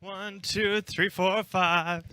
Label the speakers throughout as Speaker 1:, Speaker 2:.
Speaker 1: 1, 2, 3, 4, 5.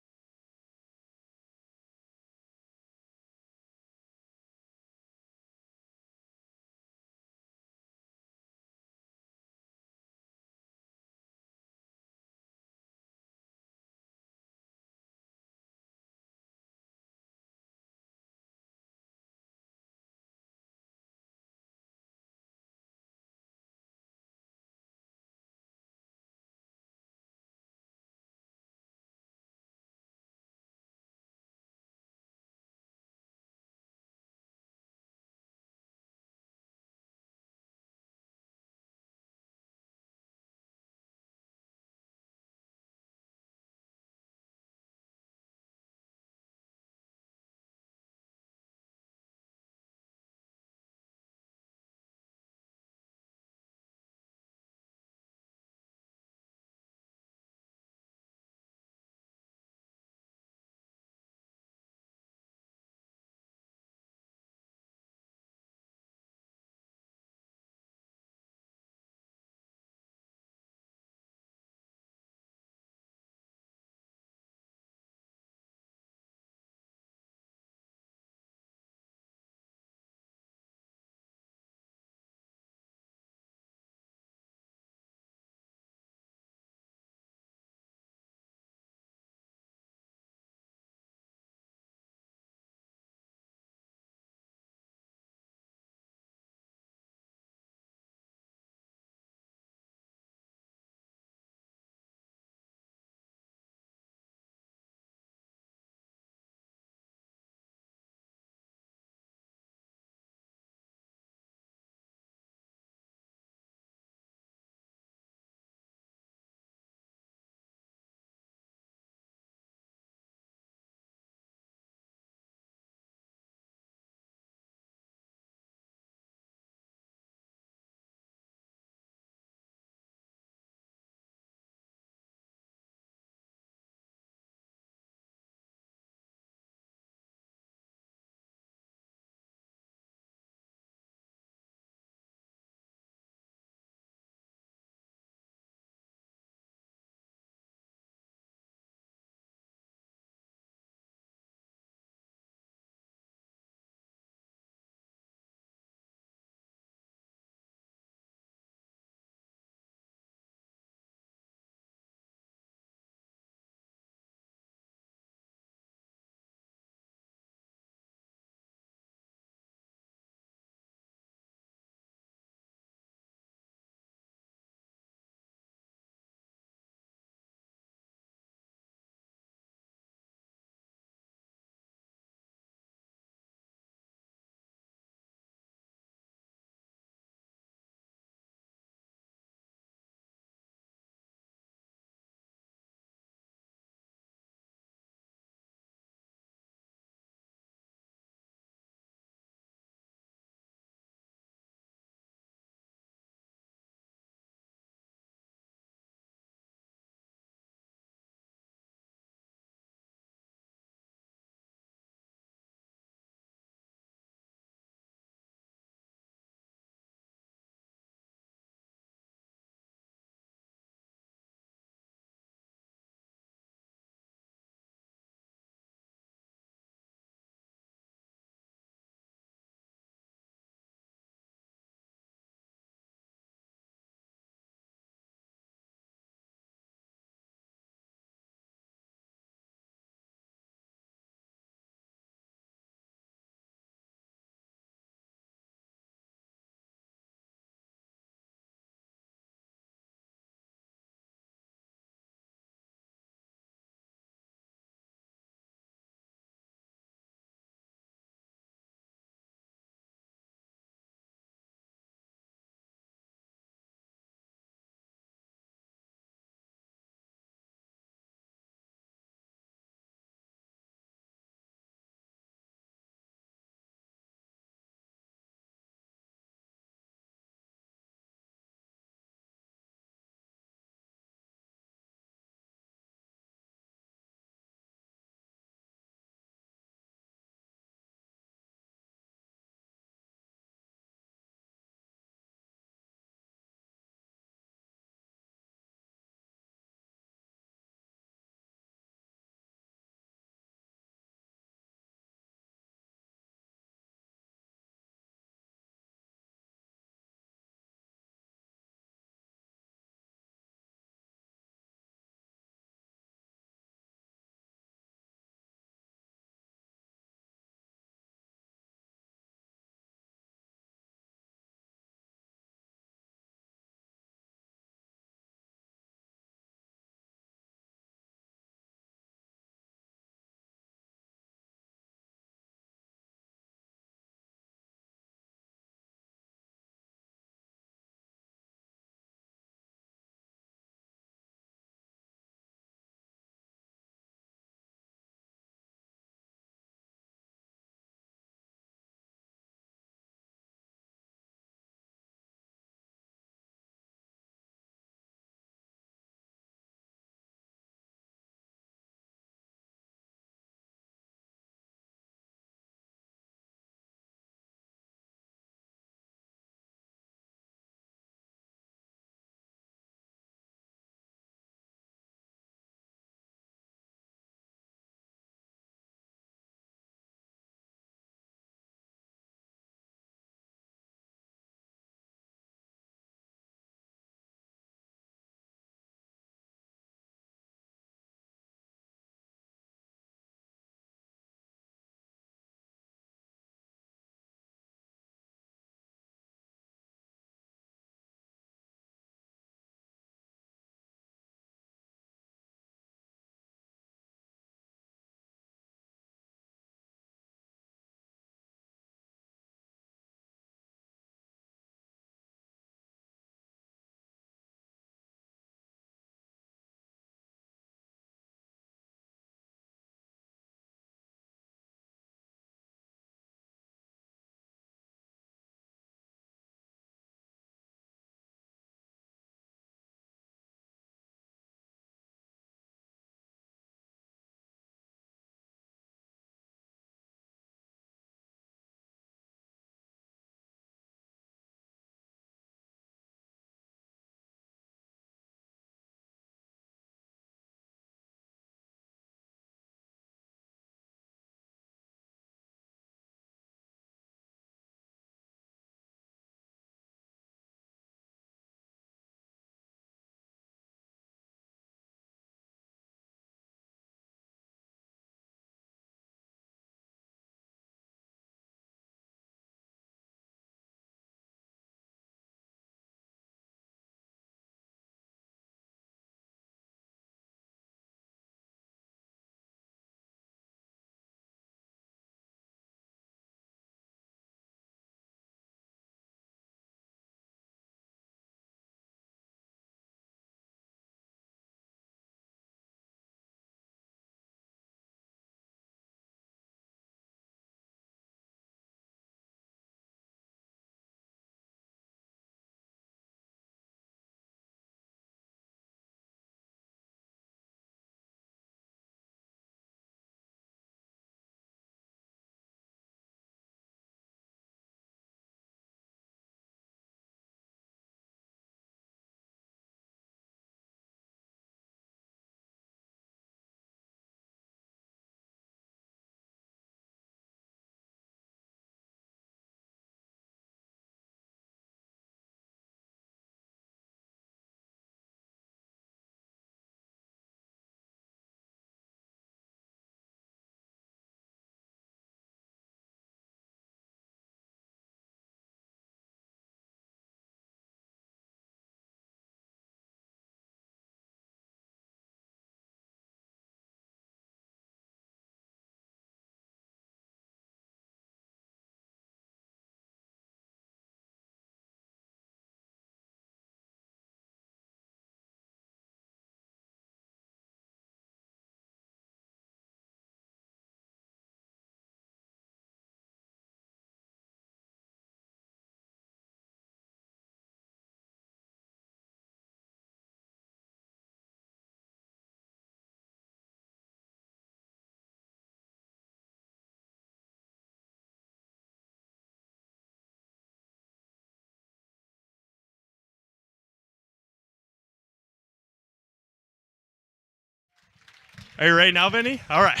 Speaker 1: Are you ready now, Vinny? All right.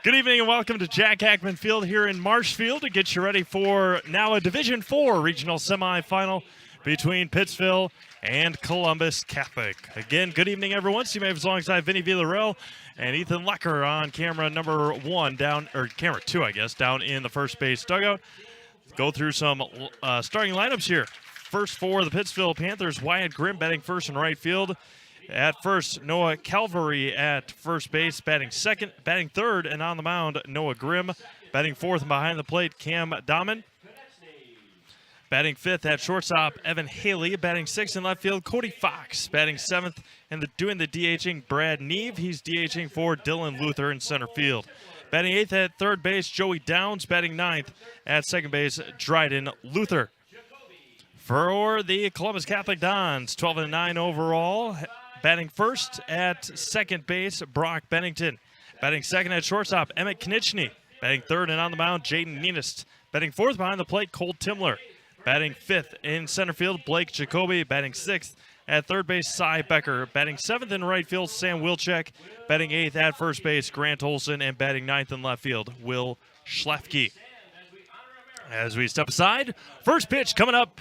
Speaker 1: Good evening and welcome to Jack Hackman Field here in Marshfield to get you ready for now a Division IV regional semifinal between Pittsville and Columbus Catholic. Again, good evening, everyone. So you may have alongside Vinny Villarreal and Ethan Lecker on camera number 1 down, or camera 2, I guess, down in the first base dugout. Go through some starting lineups here. First for the Pittsville Panthers, Wyatt Grimm batting first and right field. At first, Noah Calvary at first base, batting second, batting third, and on the mound, Noah Grimm. Batting fourth and behind the plate, Cam Dahman. Batting fifth at shortstop, Evan Haley. Batting sixth in left field, Cody Fox. Batting seventh and doing the DHing, Brad Neve. He's DHing for Dylan Luther in center field. Batting eighth at third base, Joey Downs. Batting ninth at second base, Dryden Luther. For the Columbus Catholic Dons, 12-9 overall. Batting first at second base, Brock Bennington. Batting second at shortstop, Emmett Knichny. Batting third and on the mound, Jaden Nenist. Batting fourth behind the plate, Cole Timler. Batting fifth in center field, Blake Jacoby. Batting sixth at third base, Cy Becker. Batting seventh in right field, Sam Wilczek. Batting eighth at first base, Grant Olson. And batting ninth in left field, Will Schlafke. As we step aside, first pitch coming up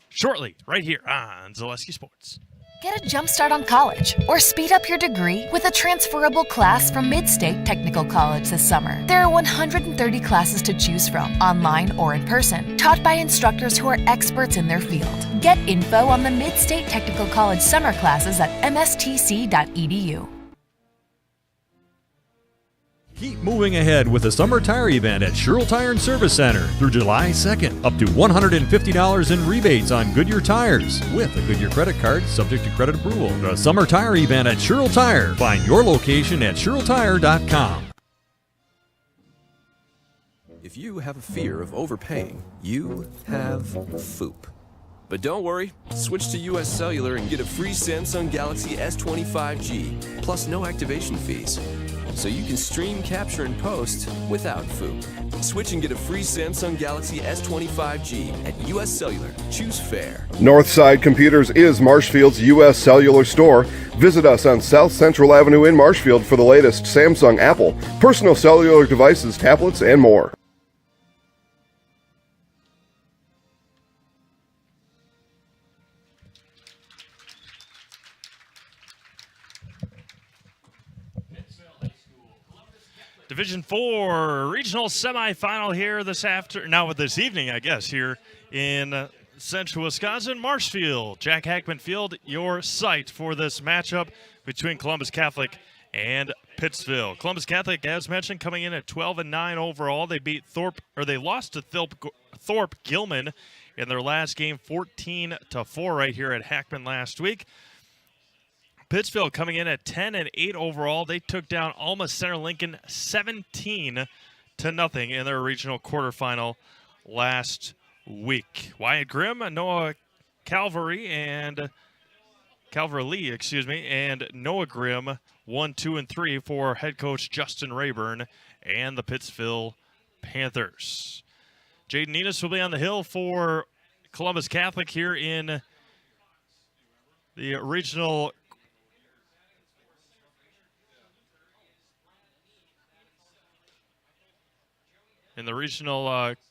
Speaker 1: shortly right here on Zaleski Sports.
Speaker 2: Get a jump start on college or speed up your degree with a transferable class from Mid-State Technical College this summer. There are 130 classes to choose from, online or in person, taught by instructors who are experts in their field. Get info on the Mid-State Technical College summer classes at mstc.edu.
Speaker 3: Keep moving ahead with the summer tire event at Sherrill Tire and Service Center through July 2nd. Up to $150 in rebates on Goodyear tires with a Goodyear credit card subject to credit approval. The summer tire event at Sherrill Tire. Find your location at SherrillTire.com.
Speaker 4: If you have a fear of overpaying, you have FOOP. But don't worry, switch to US Cellular and get a free Samsung Galaxy S25G, plus no activation fees. So you can stream, capture, and post without FOOP. Switch and get a free Samsung Galaxy S25G at US Cellular. Choose fair.
Speaker 5: Northside Computers is Marshfield's U.S. Cellular store. Visit us on South Central Avenue in Marshfield for the latest Samsung, Apple, personal cellular devices, tablets, and more.
Speaker 1: Division IV regional semifinal here this evening, I guess, here in central Wisconsin, Marshfield. Jack Hackman Field, your site for this matchup between Columbus Catholic and Pittsville. Columbus Catholic, as mentioned, coming in at 12-9 overall. They lost to Thorpe Gilman in their last game, 14-4, right here at Hackman last week. Pittsville coming in at 10-8 overall. They took down Alma Center Lincoln 17-0 in their regional quarterfinal last week. Wyatt Grimm, Noah Calvary, and Noah Grimm 1, 2, and 3 for head coach Justin Rayburn and the Pittsville Panthers. Jaden Nenist will be on the hill for Columbus Catholic here in the regional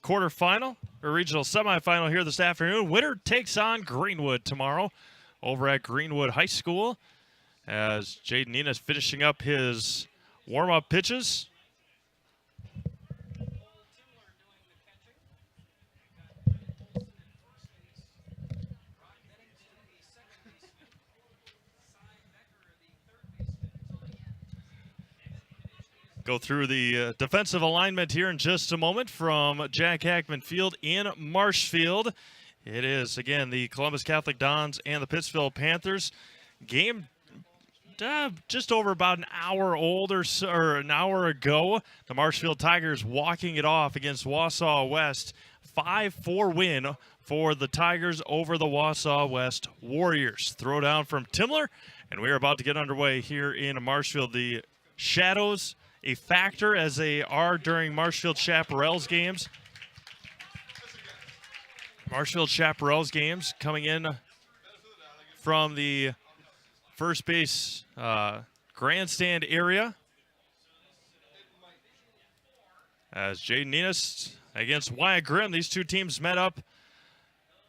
Speaker 1: quarterfinal, or regional semifinal here this afternoon. Winner takes on Greenwood tomorrow over at Greenwood High School as Jaden Nenist finishing up his warm-up pitches. Go through the defensive alignment here in just a moment from Jack Hackman Field in Marshfield. It is, again, the Columbus Catholic Dons and the Pittsville Panthers. Game just over about an hour old or an hour ago. The Marshfield Tigers walking it off against Wausau West. 5-4 win for the Tigers over the Wausau West Warriors. Throw down from Timler, and we are about to get underway here in Marshfield. The shadows a factor as they are during Marshfield Chaparral's games. Marshfield Chaparral's games coming in from the first base grandstand area. As Jaden Enos against Wyatt Grimm, these two teams met up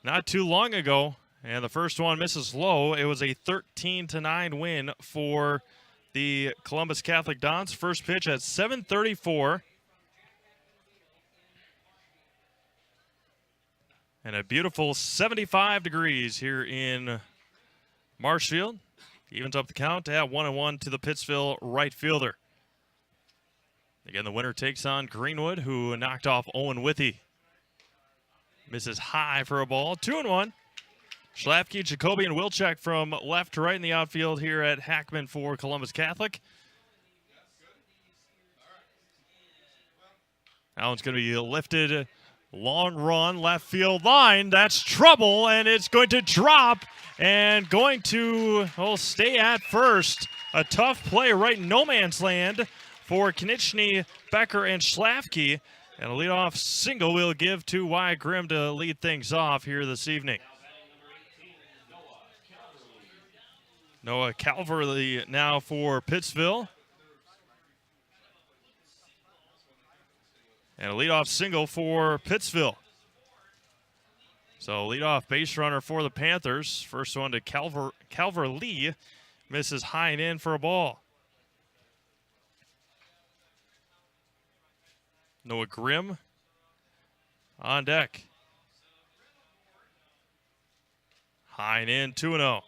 Speaker 1: not too long ago, and the first one misses low. It was a 13-9 win for the Columbus Catholic Dons. First pitch at 7:34. And a beautiful 75 degrees here in Marshfield. Evens up the count at 1-1 to the Pittsville right fielder. Again, the winner takes on Greenwood, who knocked off Owen Withy. Misses high for a ball. 2-1. Schlafke, Jacoby, and Wilczek from left to right in the outfield here at Hackman for Columbus Catholic. That one's going to be lifted. Long run, left field line. That's trouble, and it's going to drop and going to stay at first. A tough play right in no man's land for Knichny, Becker, and Schlafke. And a leadoff single we'll give to Wyatt Grimm to lead things off here this evening. Noah Calverley now for Pittsville. And a leadoff single for Pittsville. So leadoff base runner for the Panthers. First one to Calverley. Misses high and in for a ball. Noah Grimm on deck. High and in, 2-0.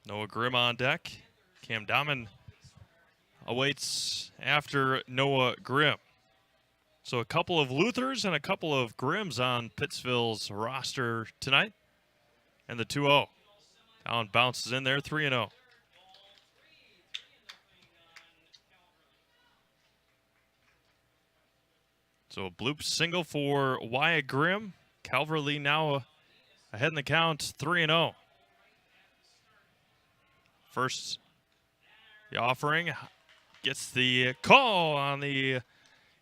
Speaker 1: Noah Grimm on deck. Cam Dahman awaits after Noah Grimm. So a couple of Luthers and a couple of Grimms on Pittsville's roster tonight. And the 2-0. Allen bounces in there, 3-0. So a bloop single for Wyatt Grimm. Calverley now ahead in the count, 3-0. First, the offering gets the call on the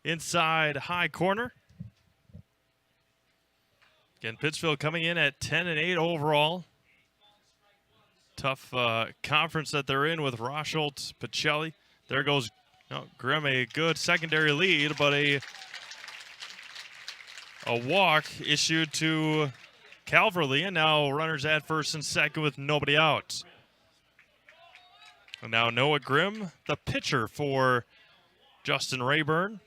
Speaker 1: inside high corner. Again, Pittsville coming in at 10-8 overall. Tough conference that they're in with Rosholt, Pacelli. There goes Grimm, a good secondary lead, but a walk issued to Calverley, and now runners at first and second with nobody out. And now Noah Grimm, the pitcher for Justin Rayburn.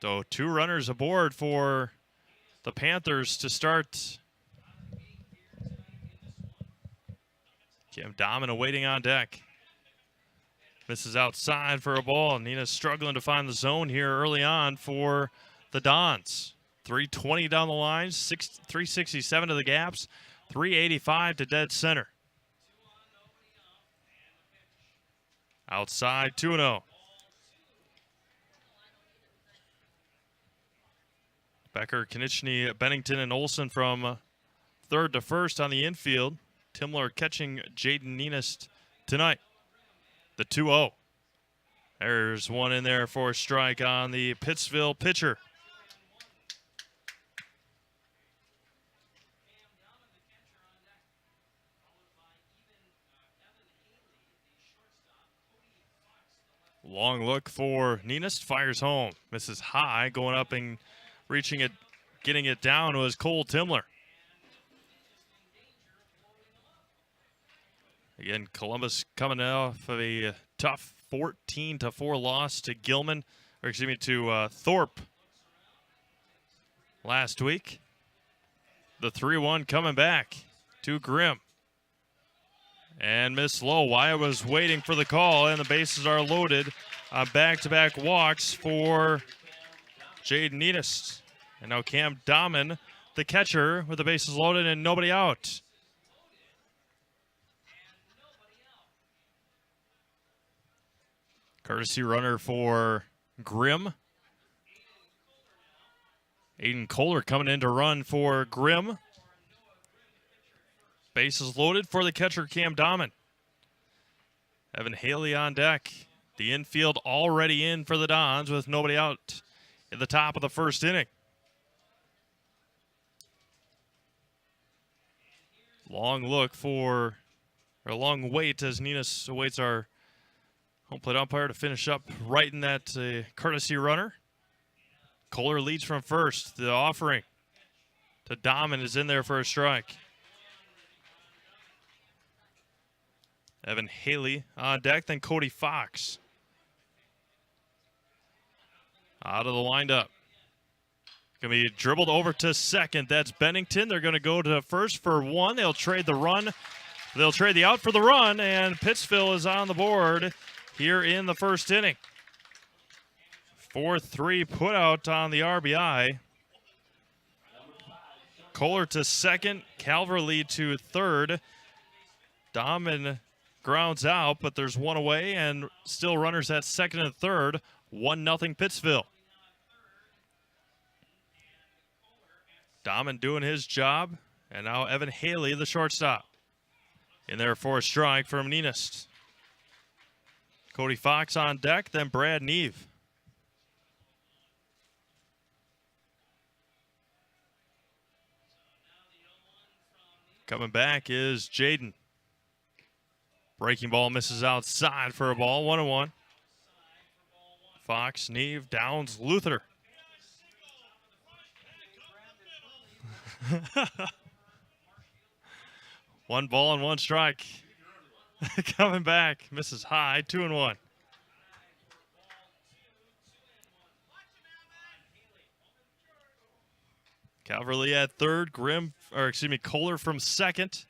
Speaker 1: So 2 runners aboard for the Panthers to start. Cam Dahman awaiting on deck. Misses outside for a ball. Nina's struggling to find the zone here early on for the Dons. 320 down the line, 367 to the gaps, 385 to dead center. Outside, 2-0. Becker, Knichny, Bennington, and Olson from third to first on the infield. Timler catching Jaden Enos tonight. The 2-0. There's one in there for a strike on the Pittsville pitcher. Long look for Nenes, fires home. Misses high, going up and reaching it, getting it down was Cole Timler. Again, Columbus coming off of a tough 14-4 loss to Thorpe last week. The 3-1 coming back to Grimm. And miss low. Wyatt was waiting for the call, and the bases are loaded on back-to-back walks for Jaden Enos. And now Cam Dahman, the catcher, with the bases loaded and nobody out. Courtesy runner for Grimm. Aiden Kohler coming in to run for Grimm. Bases loaded for the catcher, Cam Dahman. Evan Haley on deck. The infield already in for the Dons with nobody out at the top of the first inning. Long wait as Ninas awaits our home plate umpire to finish up right in that courtesy runner. Kohler leads from first. The offering to Dahman is in there for a strike. Evan Haley on deck, then Cody Fox. Out of the windup. Going to be dribbled over to second. That's Bennington. They're going to go to first for one. They'll trade the run. They'll trade the out for the run, and Pittsville is on the board here in the first inning. 4-3 put out on the RBI. Kohler to second. Calverley to third. Dahman grounds out, but there's one away, and still runners at second and third. 1-0 Pittsville. Dahman doing his job, and now Evan Haley, the shortstop. In there for a strike from Ninas. Cody Fox on deck, then Brad Neve. Coming back is Jaden. Breaking ball misses outside for a ball, 1-1. Fox, Neve, Downs, Luther. One ball and one strike. Coming back, misses high, 2-1. Calverley at third, Kohler from second.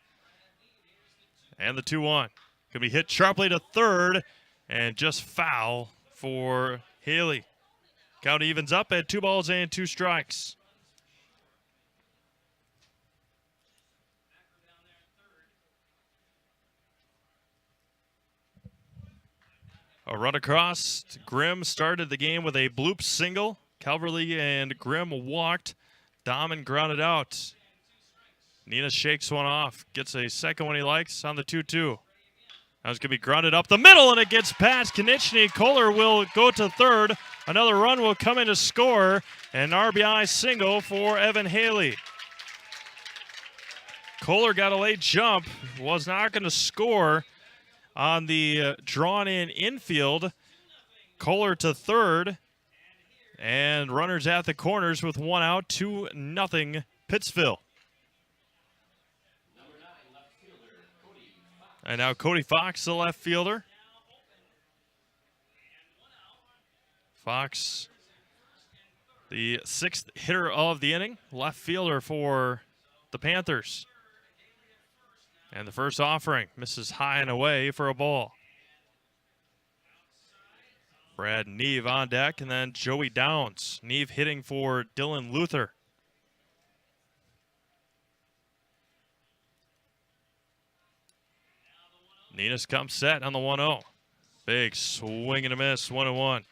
Speaker 1: And the 2-1. Could be hit sharply to third and just foul for Haley. Count evens up at 2 balls and 2 strikes. A run across. Grimm started the game with a bloop single. Calverley and Grimm walked. Dahman grounded out. Nina shakes one off. Gets a second one he likes on the 2-2. Now it's going to be grounded up the middle, and it gets past Konechny. Kohler will go to third. Another run will come in to score. An RBI single for Evan Haley. Kohler got a late jump. Was not going to score on the drawn-in infield. Kohler to third. And runners at the corners with one out, 2-0 Pittsville. And now Cody Fox, the left fielder. Fox, the 6th hitter of the inning, left fielder for the Panthers. And the first offering misses high and away for a ball. Brad Neve on deck, and then Joey Downs. Neve hitting for Dylan Luther. Ninas comes set on the 1-0. Big swing and a miss, 1-1.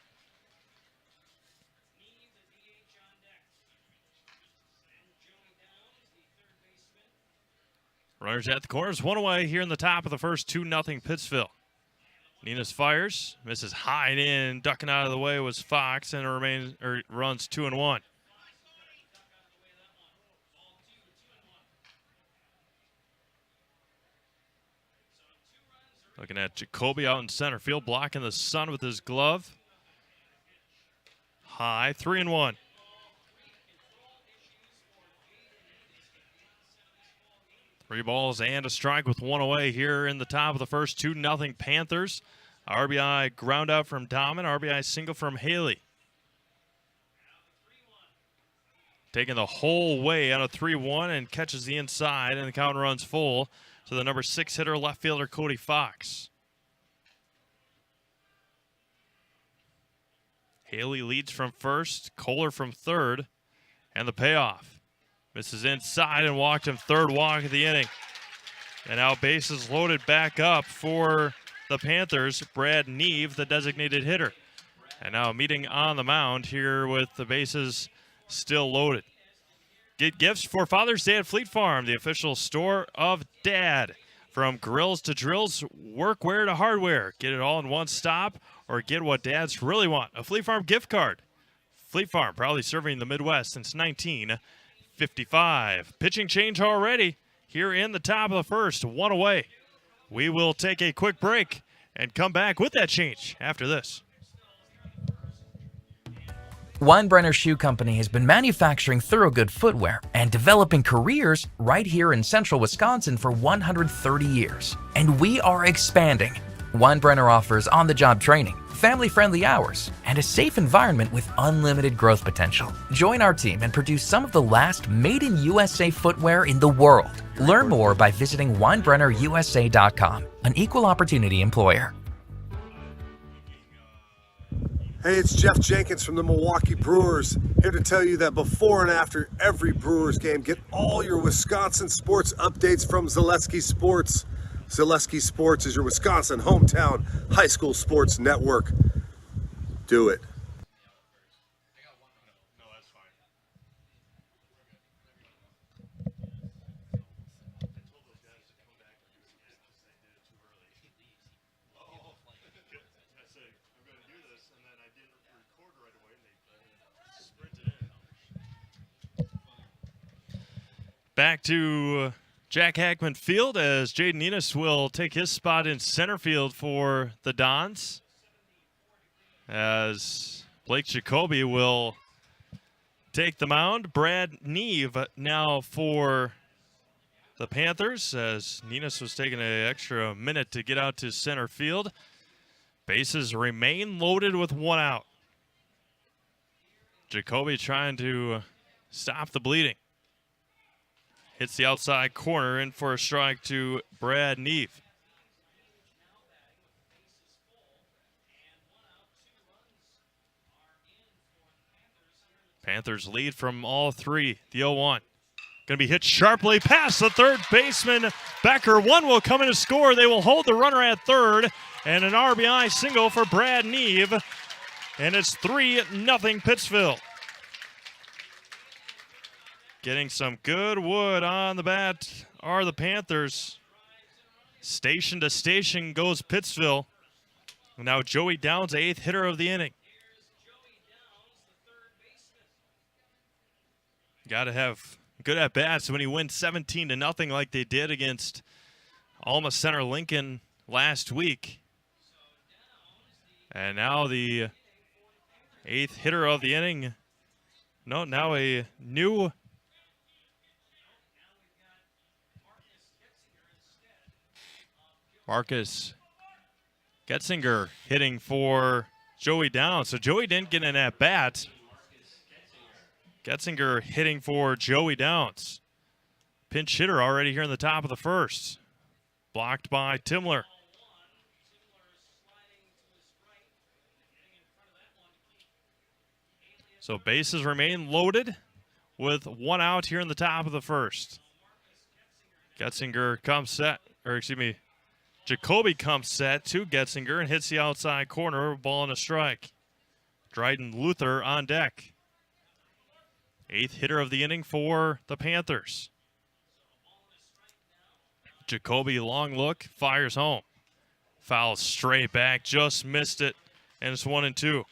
Speaker 1: Runners at the corners, one away here in the top of the first, 2-0 Pittsville. Ninas fires, misses high and in, ducking out of the way was Fox, and it runs 2-1. Looking at Jacoby out in center field, blocking the sun with his glove. High, 3-1. Three balls and a strike with one away here in the top of the first, 2-0 Panthers. RBI ground out from Dahman, RBI single from Haley. Taking the whole way on a 3-1 and catches the inside, and the count runs full to the number 6 hitter, left fielder Cody Fox. Haley leads from first, Kohler from third, and the payoff. Misses inside and walked him, third walk of the inning. And now bases loaded back up for the Panthers, Brad Neve, the designated hitter. And now meeting on the mound here with the bases still loaded. Get gifts for Father's Day at Fleet Farm, the official store of Dad. From grills to drills, workwear to hardware. Get it all in one stop, or get what dads really want, a Fleet Farm gift card. Fleet Farm, proudly serving the Midwest since 1955. Pitching change already here in the top of the first, one away. We will take a quick break and come back with that change after this.
Speaker 6: Weinbrenner Shoe Company has been manufacturing Thorogood footwear and developing careers right here in central Wisconsin for 130 years. And we are expanding. Weinbrenner offers on-the-job training, family-friendly hours, and a safe environment with unlimited growth potential. Join our team and produce some of the last made-in-USA footwear in the world. Learn more by visiting WeinbrennerUSA.com, an equal opportunity employer.
Speaker 7: Hey, it's Jeff Jenkins from the Milwaukee Brewers, here to tell you that before and after every Brewers game, get all your Wisconsin sports updates from Zaleski Sports. Zaleski Sports is your Wisconsin hometown high school sports network. Do it.
Speaker 1: Back to Jack Hackman Field as Jaden Enos will take his spot in center field for the Dons. As Blake Jacoby will take the mound. Brad Neve now for the Panthers as Enos was taking an extra minute to get out to center field. Bases remain loaded with one out. Jacoby trying to stop the bleeding. Hits the outside corner, in for a strike to Brad Neve. Panthers lead from all three. The 0-1. Going to be hit sharply past the third baseman, Becker. One will come in to score. They will hold the runner at third. And an RBI single for Brad Neve. And it's 3-0 Pittsville. Getting some good wood on the bat are the Panthers. Station to station goes Pittsville. Now Joey Downs, 8th hitter of the inning. Got to have good at-bats when he wins 17-0 like they did against Alma Center Lincoln last week. And now the 8th hitter of the inning. No, now a new Marcus Getzinger hitting for Joey Downs. So Joey didn't get an at-bat. Getzinger hitting for Joey Downs. Pinch hitter already here in the top of the first. Blocked by Timler. So bases remain loaded with one out here in the top of the first. Getzinger comes set, or excuse me, Jacoby comes set to Getzinger and hits the outside corner, ball and a strike. Dryden Luther on deck. 8th hitter of the inning for the Panthers. Jacoby, long look, fires home. Foul straight back, just missed it, and it's 1-2.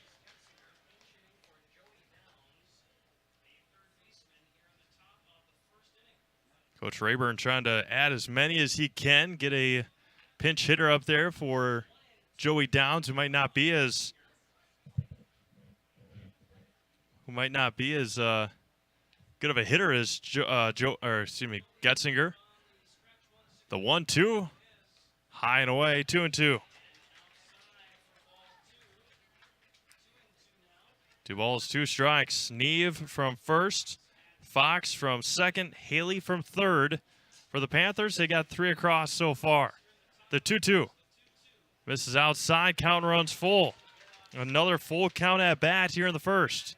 Speaker 1: Coach Rayburn trying to add as many as he can, get a pinch hitter up there for Joey Downs, who might not be as good of a hitter as Getzinger. The 1-2, high and away, 2-2. 2 balls, 2 strikes. Neve from first, Fox from second, Haley from third. For the Panthers, they got 3 across so far. The 2-2. Misses outside, count runs full. Another full count at bat here in the first.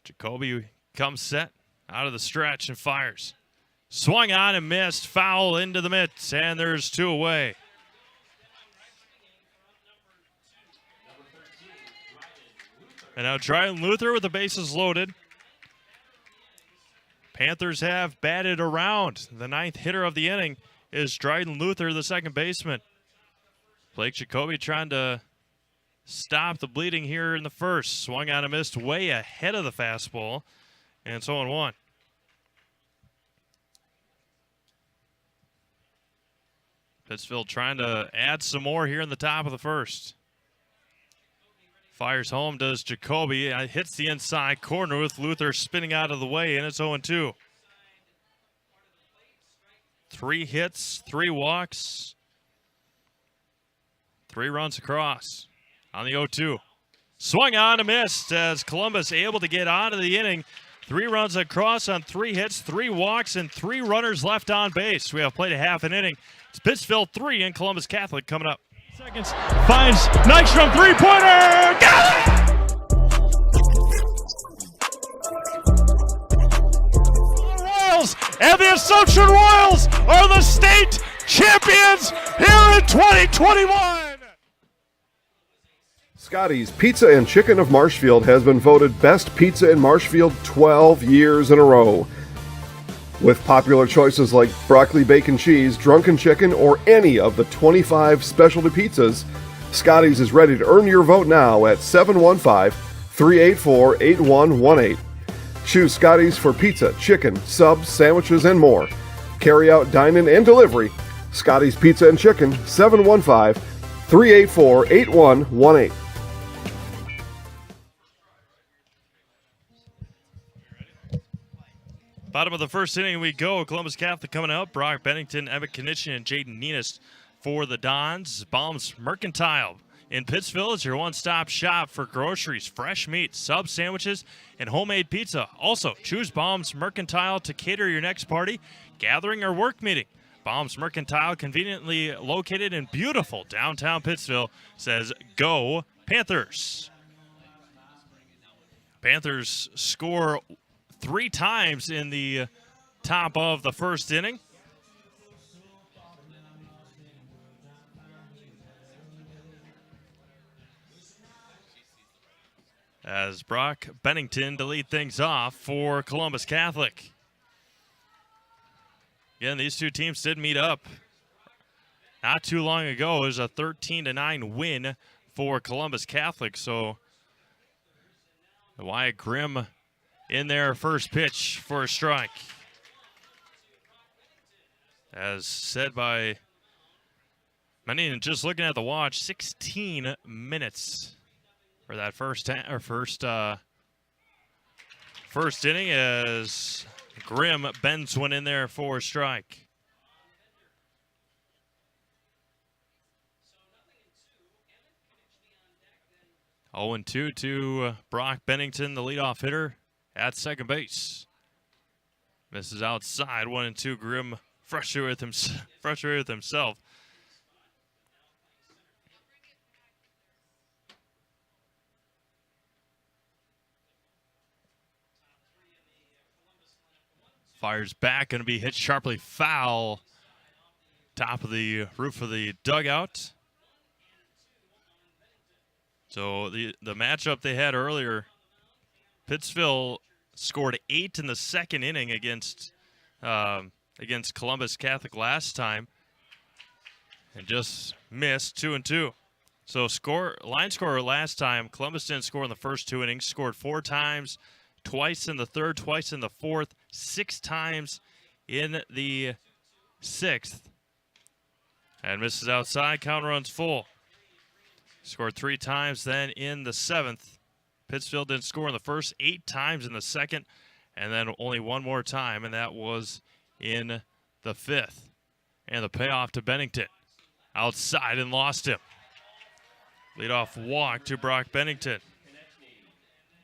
Speaker 1: Jacoby comes set out of the stretch and fires. Swung on and missed, foul into the mitts, and there's 2 away. And now Dryden Luther with the bases loaded. Panthers have batted around. The 9th hitter of the inning is Dryden Luther, the second baseman. Blake Jacoby trying to stop the bleeding here in the first. Swung on and missed way ahead of the fastball. And it's 0-1. Pittsville trying to add some more here in the top of the first. Fires home, does Jacoby. Hits the inside corner with Luther spinning out of the way, and it's 0-2. 3 hits, 3 walks, 3 runs across on the 0-2. Swung on and missed as Columbus able to get out of the inning. 3 runs across on 3 hits, 3 walks, and 3 runners left on base. We have played a half an inning. It's Pittsville 3 and Columbus Catholic coming up. Seconds, finds Nystrom, three-pointer, got it! Royals and the Assumption Royals are the state champions here in 2021.
Speaker 5: Scotty's Pizza and Chicken of Marshfield has been voted Best Pizza in Marshfield 12 years in a row. With popular choices like broccoli bacon cheese, drunken chicken, or any of the 25 specialty pizzas, Scotty's is ready to earn your vote now at 715-384-8118. Choose Scotty's for pizza, chicken, subs, sandwiches, and more. Carry out, dine-in, and delivery. Scotty's Pizza and Chicken, 715-384-8118.
Speaker 1: Bottom of the first inning we go. Columbus Catholic coming out. Brock Bennington, Emmett Knichny, and Jaden Nenist for the Dons. Baum's Mercantile in Pittsville is your one-stop shop for groceries, fresh meat, sub sandwiches, and homemade pizza. Also, choose Baum's Mercantile to cater your next party, gathering, or work meeting. Baum's Mercantile, conveniently located in beautiful downtown Pittsville, says go Panthers. Panthers score 3 times in the top of the first inning. As Brock Bennington to lead things off for Columbus Catholic. Again, these two teams did meet up not too long ago. It was a 13-9 win for Columbus Catholic. So the Wyatt Grimm in their first pitch for a strike. As said by many, and just looking at the watch, 16 minutes for that first inning as Grimm bends one in there for a strike. Oh, 0-2 to Brock Bennington, the leadoff hitter at second base. Misses outside. 1-2. Grimm frustrated with himself. Fires back, going to be hit sharply foul. Top of the roof of the dugout. So the matchup they had earlier, Pittsville scored 8 in the second inning against Columbus Catholic last time, and just missed 2-2. So line scorer last time, Columbus didn't score in the first 2 innings. Scored 4 times, twice in the third, twice in the fourth, 6 times in the 6th, and misses outside. Count runs full. Scored 3 times then in the 7th. Pittsville didn't score in the first, 8 times in the second, and then only 1 more time, and that was in the 5th. And the payoff to Bennington. Outside and lost him. Leadoff walk to Brock Bennington.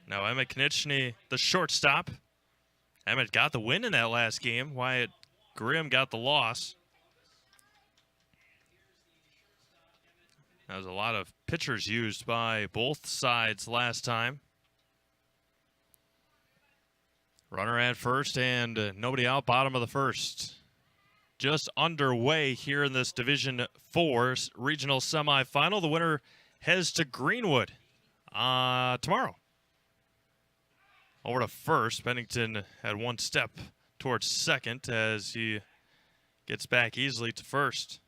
Speaker 1: Now Emmett Knichny, the shortstop. Emmett got the win in that last game. Wyatt Grimm got the loss. That was a lot of pitchers used by both sides last time. Runner at first and nobody out, bottom of the first. Just underway here in this Division 4 regional semifinal. The winner heads to Greenwood tomorrow. Over to first. Bennington had 1 step towards second as he gets back easily to first.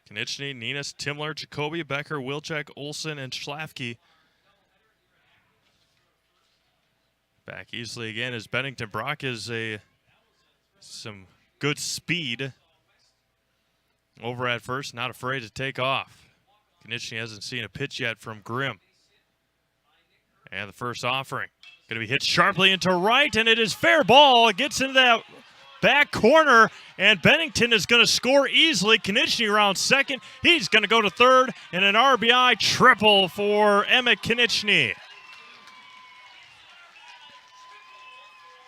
Speaker 1: Konechny, Ninas, Timler, Jacoby, Becker, Wilczek, Olsen, and Schlafke. Back easily again is Bennington. Brock is some good speed over at first, not afraid to take off. Konechny hasn't seen a pitch yet from Grimm. And the first offering. Going to be hit sharply into right, and it is fair ball. It gets into that back corner, and Bennington is going to score easily. Konechny around second. He's going to go to third, and an RBI triple for Emmett Konechny.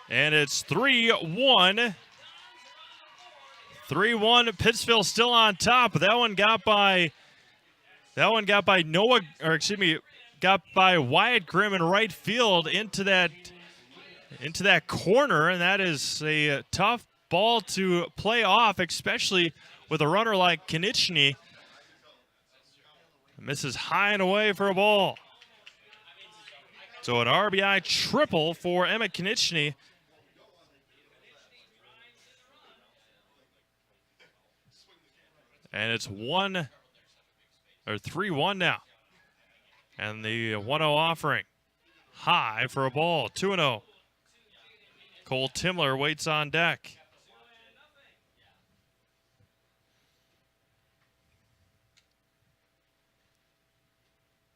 Speaker 1: And it's 3-1. 3-1. Pittsville still on top. That one got by Noah, or excuse me, got by Wyatt Grimm in right field into that corner, and that is a tough ball to play off, especially with a runner like Konechny. Misses high and away for a ball. So an RBI triple for Emmett Konechny. And it's 3-1 now. And the 1-0 offering. High for a ball. 2-0. Cole Timler waits on deck.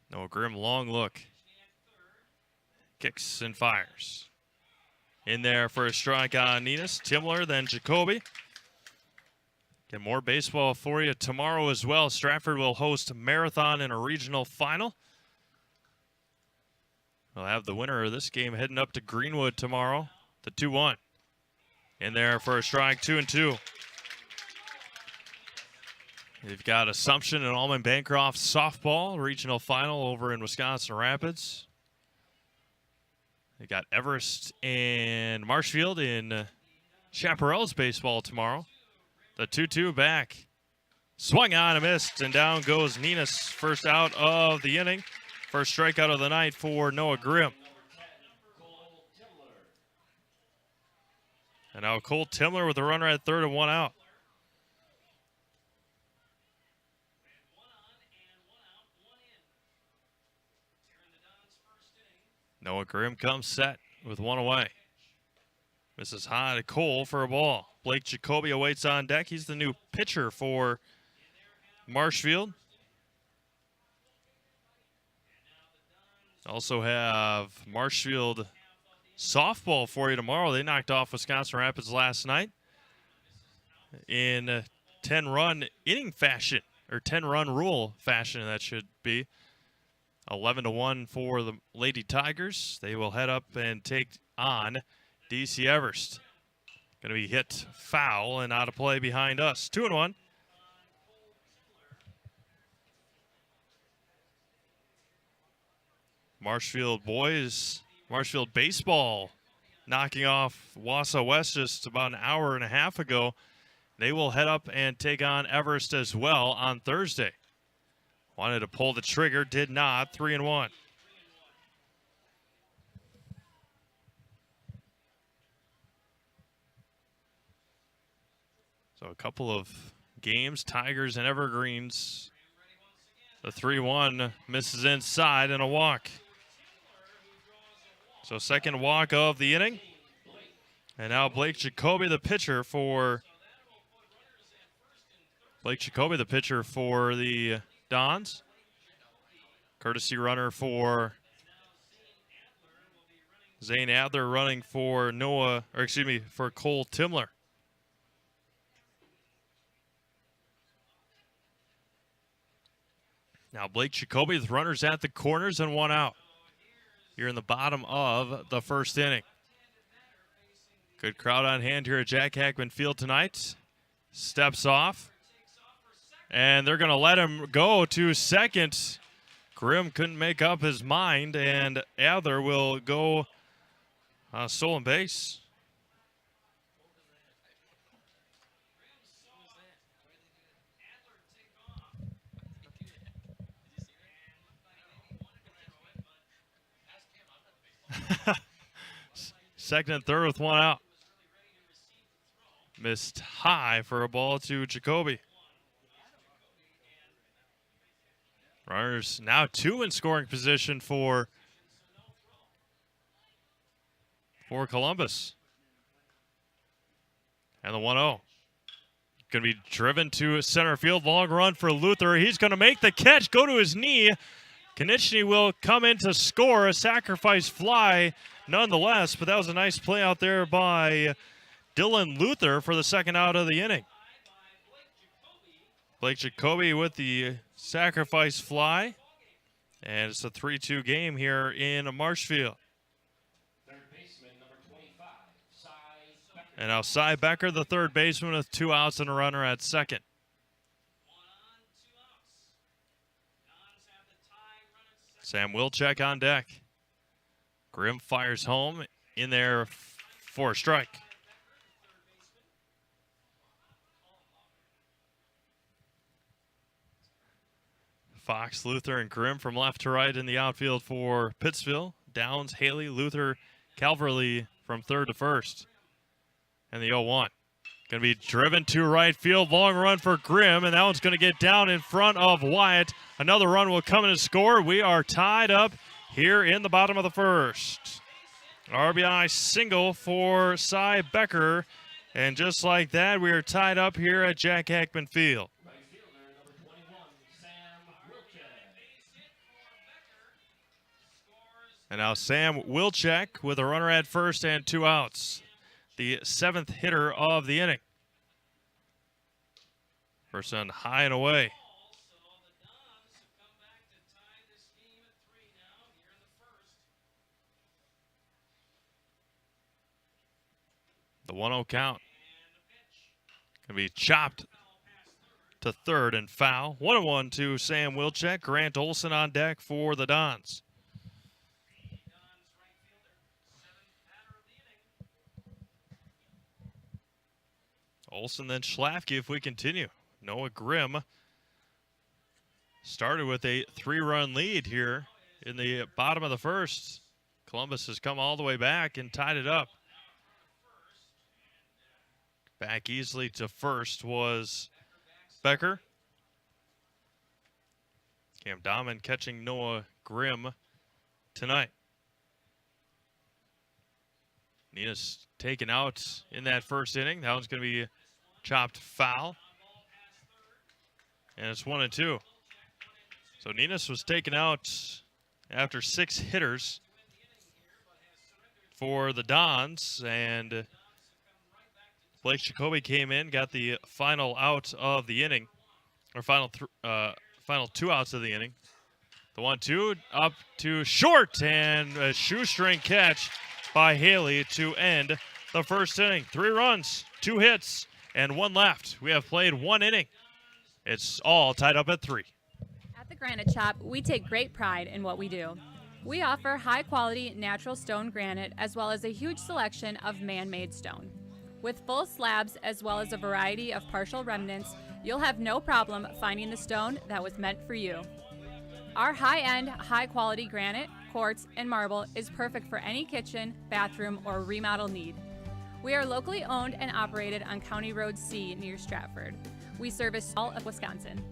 Speaker 1: Noah Grimm, long look. Kicks and fires. In there for a strike on Ninas. Timler, then Jacoby. Get more baseball for you tomorrow as well. Stratford will host Marathon in a regional final. We'll have the winner of this game heading up to Greenwood tomorrow. The 2-1. In there for a strike, 2-2. You've got Assumption and Allman Bancroft softball regional final over in Wisconsin Rapids. They got Everest and Marshfield in Chaparral's baseball tomorrow. The 2-2 back. Swung on and missed, and down goes Ninas. First out of the inning. First strikeout of the night for Noah Grimm. And now Cole Timler with a runner at third and 1 out. Noah Grimm comes set with 1 away. Misses high to Cole for a ball. Blake Jacoby awaits on deck. He's the new pitcher for Marshfield. Also have Marshfield softball for you tomorrow. They knocked off Wisconsin Rapids last night in 10-run inning fashion, or 10-run rule fashion, that should be. 11-1 for the Lady Tigers. They will head up and take on DC Everest. Going to be hit foul and out of play behind us. 2-1. Marshfield boys, Marshfield baseball knocking off Wausau West just about an hour and a half ago. They will head up and take on Everest as well on Thursday. Wanted to pull the trigger, did not. 3-1. So a couple of games, Tigers and Evergreens. The 3-1 misses inside and a walk. So second walk of the inning. And now Blake Jacoby, the pitcher for the Dons. Courtesy runner for Zane Adler, running for for Cole Timler. Now Blake Jacoby with runners at the corners and 1 out. Here in the bottom of the first inning. Good crowd on hand here at Jack Hackman Field tonight. Steps off. And they're going to let him go to second. Grimm couldn't make up his mind, and Adler will go stolen base. Second and third with 1 out. Missed high for a ball to Jacoby. Runners now 2 in scoring position for Columbus. And the 1-0. Going to be driven to center field. Long run for Luther. He's going to make the catch, go to his knee. Konechny will come in to score a sacrifice fly nonetheless, but that was a nice play out there by Dylan Luther for the second out of the inning. Blake Jacoby with the sacrifice fly, and it's a 3-2 game here in Marshfield. And now Cy Becker, the third baseman, with 2 outs and a runner at second. Sam Wilczek on deck. Grimm fires home in there for a strike. Fox, Luther, and Grimm from left to right in the outfield for Pittsville. Downs, Haley, Luther, Calverley from third to first. And the 0-1. Going to be driven to right field. Long run for Grimm, and that one's going to get down in front of Wyatt. Another run will come in and score. We are tied up here in the bottom of the first. RBI single for Cy Becker. And just like that, we are tied up here at Jack Hackman Field. And now Sam Wilczek with a runner at first and 2 outs. The 7th hitter of the inning. First one high and away. The 1-0 count. Going to be chopped to third and foul. 1-1 to Sam Wilczek. Grant Olson on deck for the Dons. Olson, then Schlafke if we continue. Noah Grimm started with a 3-run lead here in the bottom of the first. Columbus has come all the way back and tied it up. Back easily to first was Becker. Cam Dahman catching Noah Grimm tonight. Nina's taken out in that first inning. That one's going to be chopped foul. And it's 1-2. So Ninas was taken out after 6 hitters for the Dons. And Blake Jacoby came in, got the final out of the inning. Or final 2 outs of the inning. The 1-2 up to short, and a shoestring catch by Haley to end the first inning. 3 runs, 2 hits, and 1 left. We have played 1 inning. It's all tied up at 3.
Speaker 8: At the Granite Shop, we take great pride in what we do. We offer high-quality natural stone granite as well as a huge selection of man-made stone. With full slabs as well as a variety of partial remnants, you'll have no problem finding the stone that was meant for you. Our high-end, high-quality granite, quartz, and marble is perfect for any kitchen, bathroom, or remodel need. We are locally owned and operated on County Road C near Stratford. We service all of Wisconsin.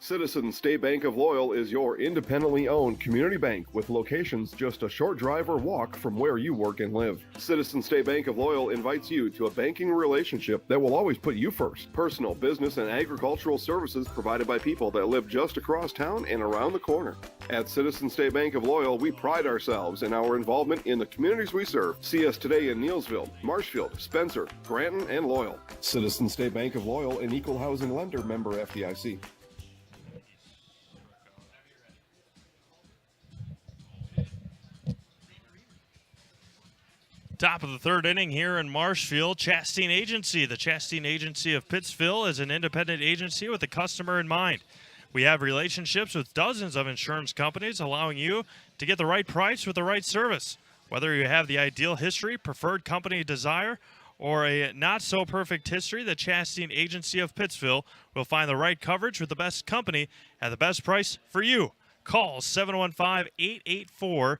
Speaker 5: Citizens State Bank of Loyal is your independently owned community bank with locations just a short drive or walk from where you work and live. Citizens State Bank of Loyal invites you to a banking relationship that will always put you first. Personal, business, and agricultural services provided by people that live just across town and around the corner. At Citizens State Bank of Loyal, we pride ourselves in our involvement in the communities we serve. See us today in Neillsville, Marshfield, Spencer, Granton, and Loyal. Citizens State Bank of Loyal, an equal housing lender, member FDIC.
Speaker 1: Top of the third inning here in Marshfield. Chastain Agency. The Chastain Agency of Pittsville is an independent agency with the customer in mind. We have relationships with dozens of insurance companies, allowing you to get the right price with the right service. Whether you have the ideal history, preferred company desire, or a not-so-perfect history, the Chastain Agency of Pittsville will find the right coverage with the best company at the best price for you. Call 715-884-2800.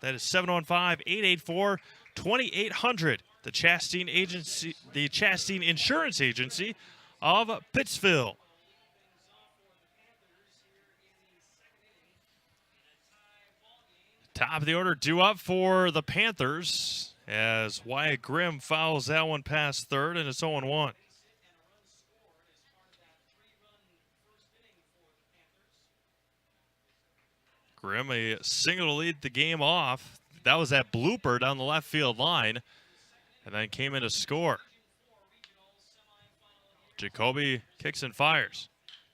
Speaker 1: That is 715-884-2800. The Chastain Agency, the Chastain Insurance Agency, of Pittsville. Top of the order due up for the Panthers as Wyatt Grimm fouls that one past third, and it's 0-1. Grimm a single to lead the game off. That was that blooper down the left field line, and then came in to score. Jacoby kicks and fires.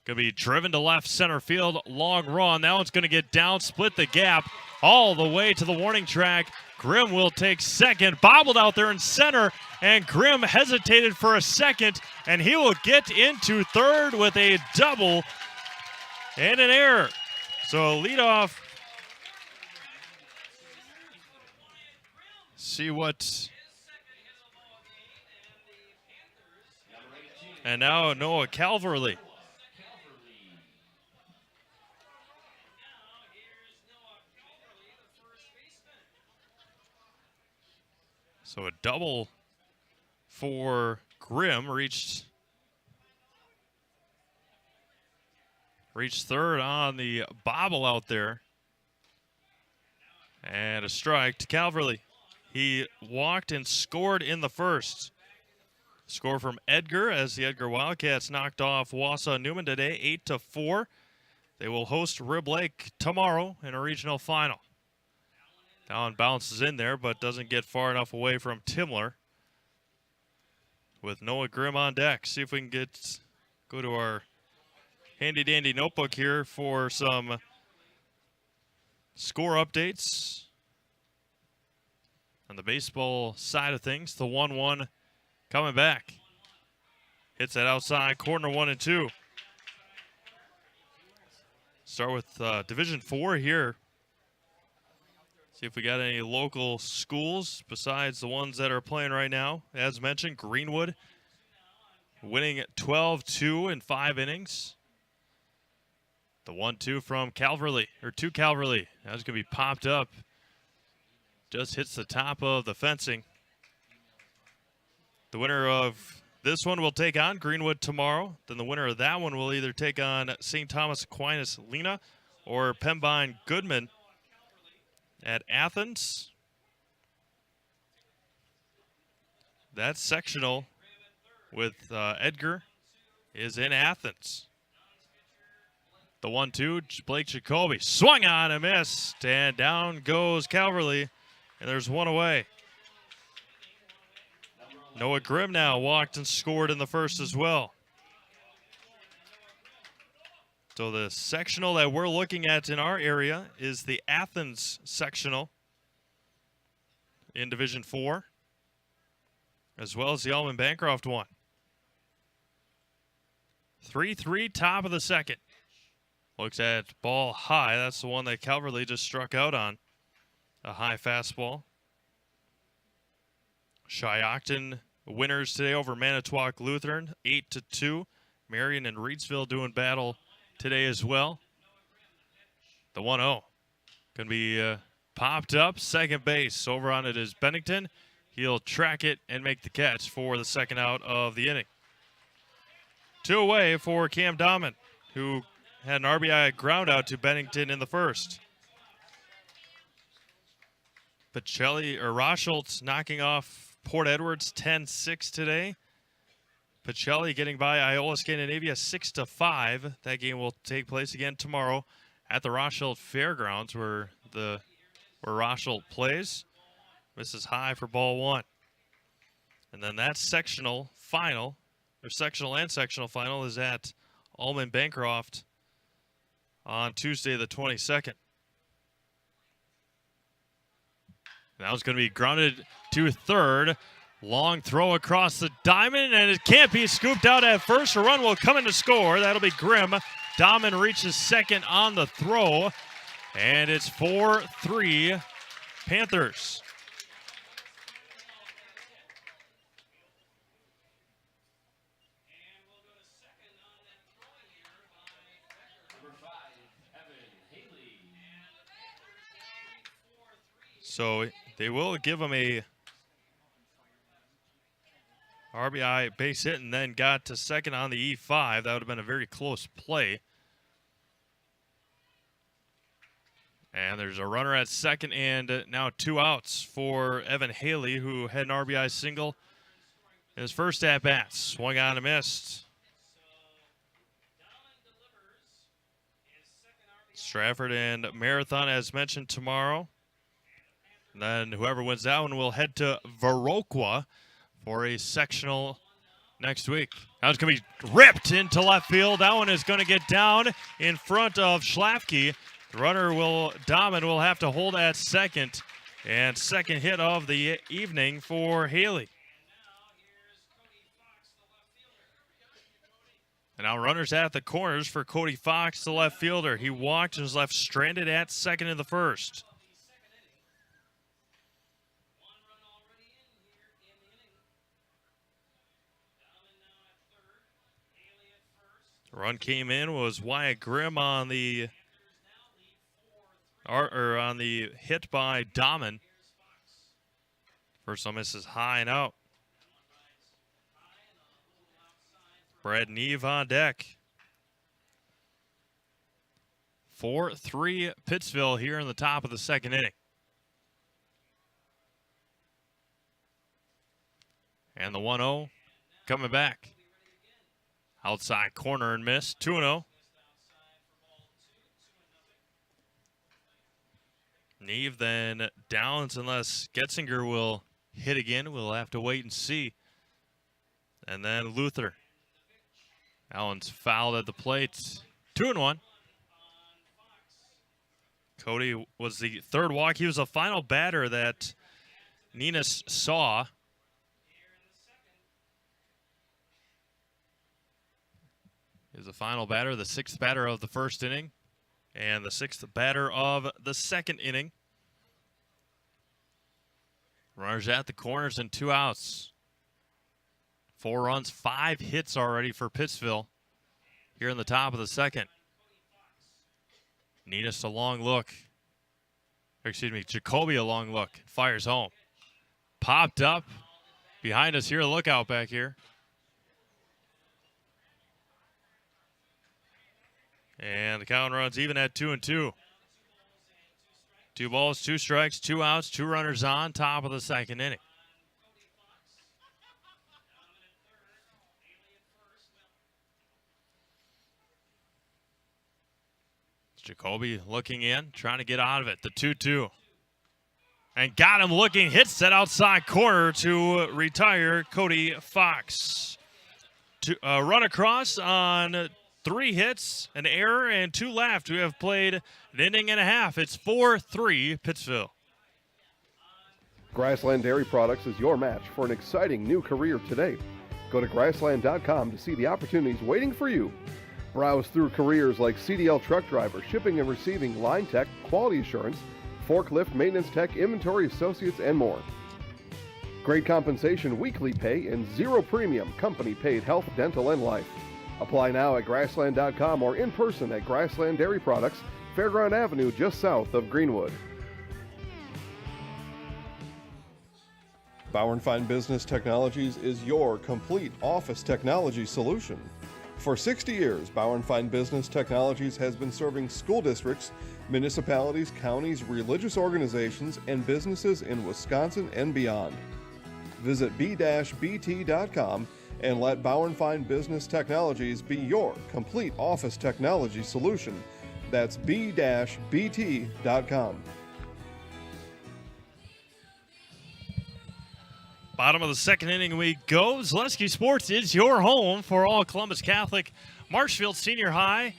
Speaker 1: Going to be driven to left center field, long run. That one's going to get down, split the gap all the way to the warning track. Grimm will take second, bobbled out there in center, and Grimm hesitated for a second, and he will get into third with a double and an error. So leadoff. See what. And now Noah Calverley. So a double for Grimm reached third on the bobble out there. And a strike to Calverley. He walked and scored in the first. Score from Edgar as the Edgar Wildcats knocked off Wausau Newman today, 8-4. They will host Rib Lake tomorrow in a regional final. Allen bounces in there, but doesn't get far enough away from Timler. With Noah Grimm on deck. See if we can go to our handy-dandy notebook here for some score updates. On the baseball side of things, the 1-1 coming back. Hits that outside corner 1 and 2. Start with Division 4 here. See if we got any local schools besides the ones that are playing right now. As mentioned, Greenwood winning 12-2 in 5 innings. The 1-2 from Calverley, or to Calverley. That's going to be popped up. Just hits the top of the fencing. The winner of this one will take on Greenwood tomorrow. Then the winner of that one will either take on St. Thomas Aquinas Lena or Pembine Goodman at Athens. That sectional with Edgar is in Athens. The 1-2, Blake Jacoby swung on and missed, and down goes Calverley, and there's one away. Noah Grimm now walked and scored in the first as well. So the sectional that we're looking at in our area is the Athens sectional in Division 4, as well as the Allman Bancroft one. 3-3, top of the second. Looks at ball high. That's the one that Calverley just struck out on. A high fastball. Shiocton winners today over Manitowoc Lutheran, 8-2. Marion and Reedsville doing battle today as well. The 1-0 going to be popped up. Second base. Over on it is Bennington. He'll track it and make the catch for the second out of the inning. 2 away for Cam Dahman, who had an RBI ground out to Bennington in the first. Rochelt's knocking off Port Edwards 10-6 today. Pacelli getting by Iola Scandinavia 6-5. That game will take place again tomorrow at the Rochelt Fairgrounds where Rochelt plays. Misses high for ball 1. And then that sectional final, or sectional and sectional final, is at Allman Bancroft on Tuesday the 22nd. That was going to be grounded to third. Long throw across the diamond, and it can't be scooped out at first. A run will come in to score. That'll be Grimm. Dahman reaches second on the throw, and it's 4-3 Panthers. So they will give him a RBI base hit and then got to second on the E5. That would have been a very close play. And there's a runner at second and now 2 outs for Evan Haley, who had an RBI single in his first at-bat. Swung on and missed. Stratford and Marathon, as mentioned, tomorrow. And then whoever wins that one will head to Viroqua for a sectional next week. That was going to be ripped into left field. That one is going to get down in front of Schlafke. The runner Dahman will have to hold at second. And second hit of the evening for Haley. And now runners at the corners for Cody Fox, the left fielder. He walked and was left stranded at second in the first. The run came in was Wyatt Grimm on the hit by Dahman. First one misses high and out. Brad Neve on deck. 4-3 Pittsville here in the top of the second inning. And the 1-0 coming back. Outside corner and miss. 2-0. Neve then downs unless Getzinger will hit again. We'll have to wait and see. And then Luther. Allen's fouled at the plate. 2-1. Cody was the third walk. He was the final batter that Ninas saw. He was the final batter, the sixth batter of the first inning, and the sixth batter of the second inning. Runners at the corners and 2 outs. 4 runs, 5 hits already for Pittsville here in the top of the second. Ninas a long look. Excuse me, Jacoby a long look. Fires home. Popped up behind us here. Look out back here. And the count runs even at 2-2. 2 balls, 2 strikes, 2 outs, 2 runners on, top of the second inning. Jacoby looking in, trying to get out of it. The 2-2. And got him looking. Hits that outside corner to retire Cody Fox. Run across on 3 hits, an error, and 2 left. We have played an inning and a half. It's 4-3 Pittsville.
Speaker 5: Grassland Dairy Products is your match for an exciting new career today. Go to grassland.com to see the opportunities waiting for you. Browse through careers like CDL truck driver, shipping and receiving, line tech, quality assurance, forklift, maintenance tech, inventory associates, and more. Great compensation, weekly pay, and 0 premium, company paid health, dental, and life. Apply now at grassland.com or in person at Grassland Dairy Products, Fairground Avenue, just south of Greenwood. Bauer & Fine Business Technologies is your complete office technology solution. For 60 years, Bauer & Fine Business Technologies has been serving school districts, municipalities, counties, religious organizations, and businesses in Wisconsin and beyond. Visit b-bt.com and let Bauer & Fine Business Technologies be your complete office technology solution. That's b-bt.com.
Speaker 1: Bottom of the second inning we go. Zaleski Sports is your home for all Columbus Catholic Marshfield Senior High.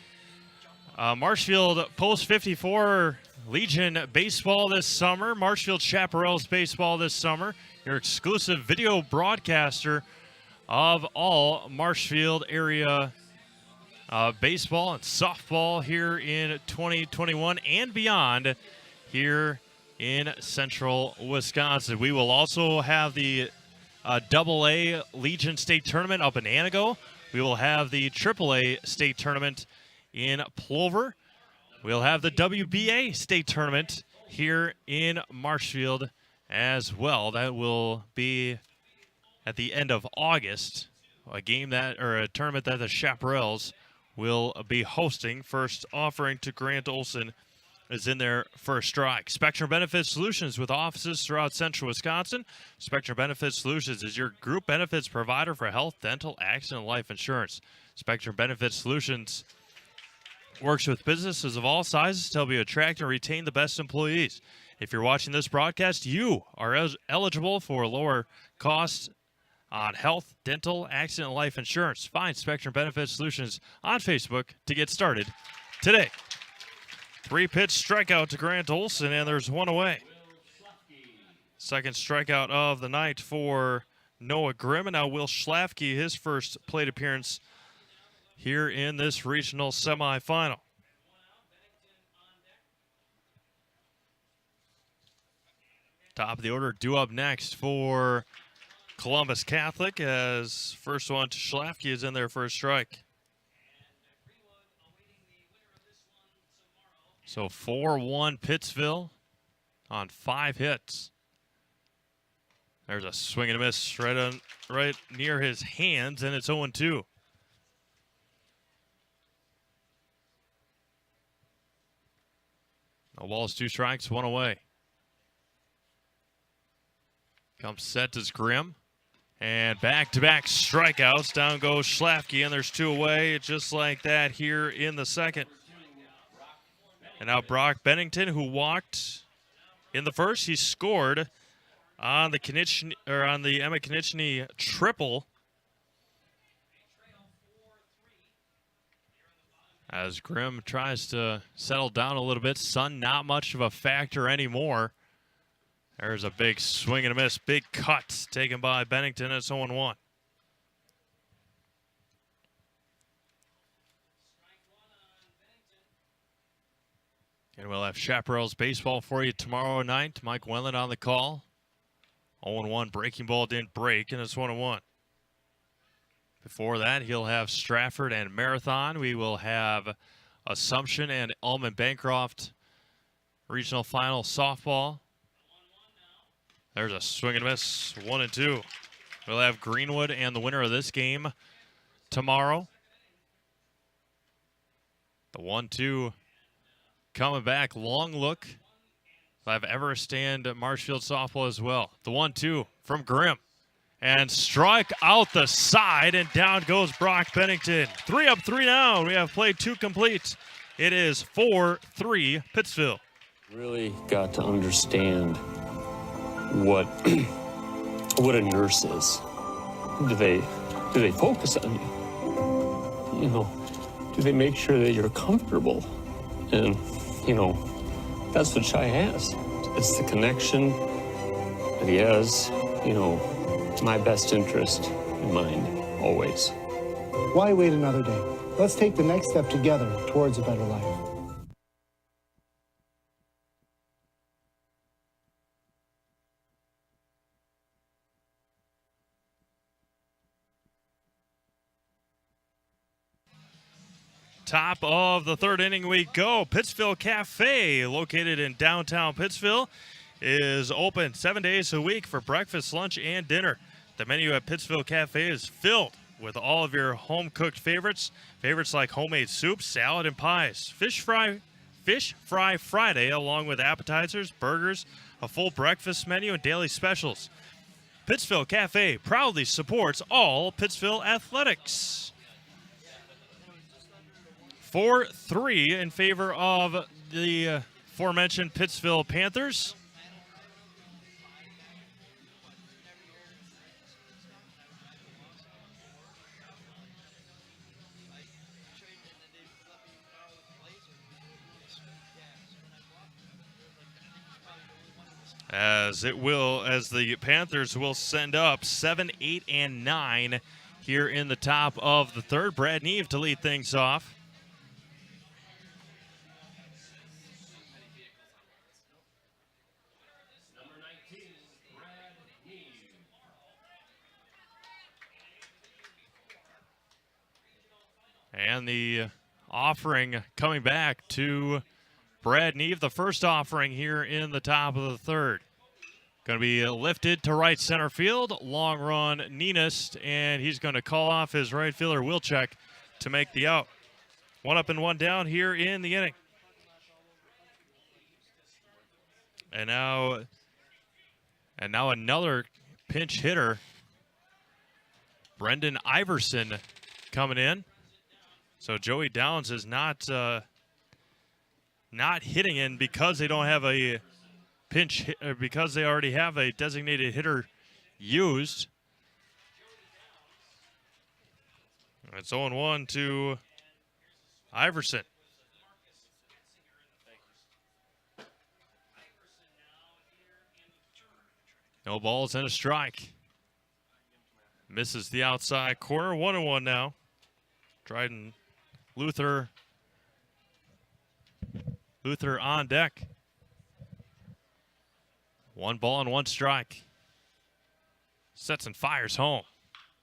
Speaker 1: Marshfield Post 54 Legion baseball this summer. Marshfield Chaparrals baseball this summer. Your exclusive video broadcaster of all Marshfield area baseball and softball here in 2021 and beyond here in central Wisconsin. We will also have the AA Legion State Tournament up in Anago. We will have the AAA State Tournament in Plover. We'll have the WBA State Tournament here in Marshfield as well. That will be at the end of August, a tournament that the Chaparrals will be hosting. First offering to Grant Olson is in their first strike. Spectrum Benefit Solutions, with offices throughout central Wisconsin. Spectrum Benefit Solutions is your group benefits provider for health, dental, accident, and life insurance. Spectrum Benefit Solutions works with businesses of all sizes to help you attract and retain the best employees. If you're watching this broadcast, you are eligible for lower costs on health, dental, accident, and life insurance. Find Spectrum Benefit Solutions on Facebook to get started today. 3-pitch strikeout to Grant Olson, and there's one away. Second strikeout of the night for Noah Grimm, and now Will Schlafke, his first plate appearance here in this regional semifinal. Top of the order due up next for Columbus Catholic, as first one to Schlafke is in their first strike. So 4-1 Pittsville on 5 hits. There's a swing and a miss right near his hands, and it's 0-2. No balls, 2 strikes, 1 away. Comes set as Grimm. And back-to-back strikeouts. Down goes Schlafke, and there's 2 away. Just like that here in the second. And now Brock Bennington, who walked in the first, he scored on the Emma Konechny triple. As Grimm tries to settle down a little bit, sun not much of a factor anymore. There's a big swing and a miss, big cut taken by Bennington. It's 0-1. And we'll have Chaparrals baseball for you tomorrow night. Mike Wendland on the call. 0-1, breaking ball didn't break, and it's 1-1. Before that, he'll have Stratford and Marathon. We will have Assumption and Almond Bancroft regional final softball. There's a swing and a miss, 1-2. We'll have Greenwood and the winner of this game tomorrow. The 1-2 coming back, long look. We'll have Everest and Marshfield softball as well. The 1-2 from Grimm. And strike out the side, and down goes Brock Bennington. 3 up, 3 down. We have played 2 complete. It is 4-3 Pittsville.
Speaker 9: Really got to understand what a nurse is. Do they focus on you? You know, do they make sure that you're comfortable? And you know, that's what Shai has. It's the connection that he has. You know, my best interest in mind always.
Speaker 10: Why wait another day? Let's take the next step together towards a better life.
Speaker 1: Top of the 3rd inning we go. Pittsville Cafe, located in downtown Pittsville, is open 7 days a week for breakfast, lunch, and dinner. The menu at Pittsville Cafe is filled with all of your home-cooked favorites. Favorites like homemade soup, salad, and pies. Fish Fry Friday, along with appetizers, burgers, a full breakfast menu, and daily specials. Pittsville Cafe proudly supports all Pittsville athletics. 4-3 in favor of the aforementioned Pittsville Panthers. As the Panthers will send up 7, 8, and 9 here in the top of the 3rd. Brad Neve to lead things off. And the offering coming back to Brad Neve, the first offering here in the top of the 3rd. Going to be lifted to right center field. Long run, Ninus, and he's going to call off his right fielder, Wilczek, to make the out. 1 up and 1 down here in the inning. And now another pinch hitter, Brendan Iverson, coming in. So Joey Downs is not hitting in because they don't have a pinch hit, or because they already have a designated hitter used. It's 0-1 to Iverson. No balls and a strike. Misses the outside corner. 1-1 now. Dryden Luther on deck. 1 ball and 1 strike. Sets and fires home.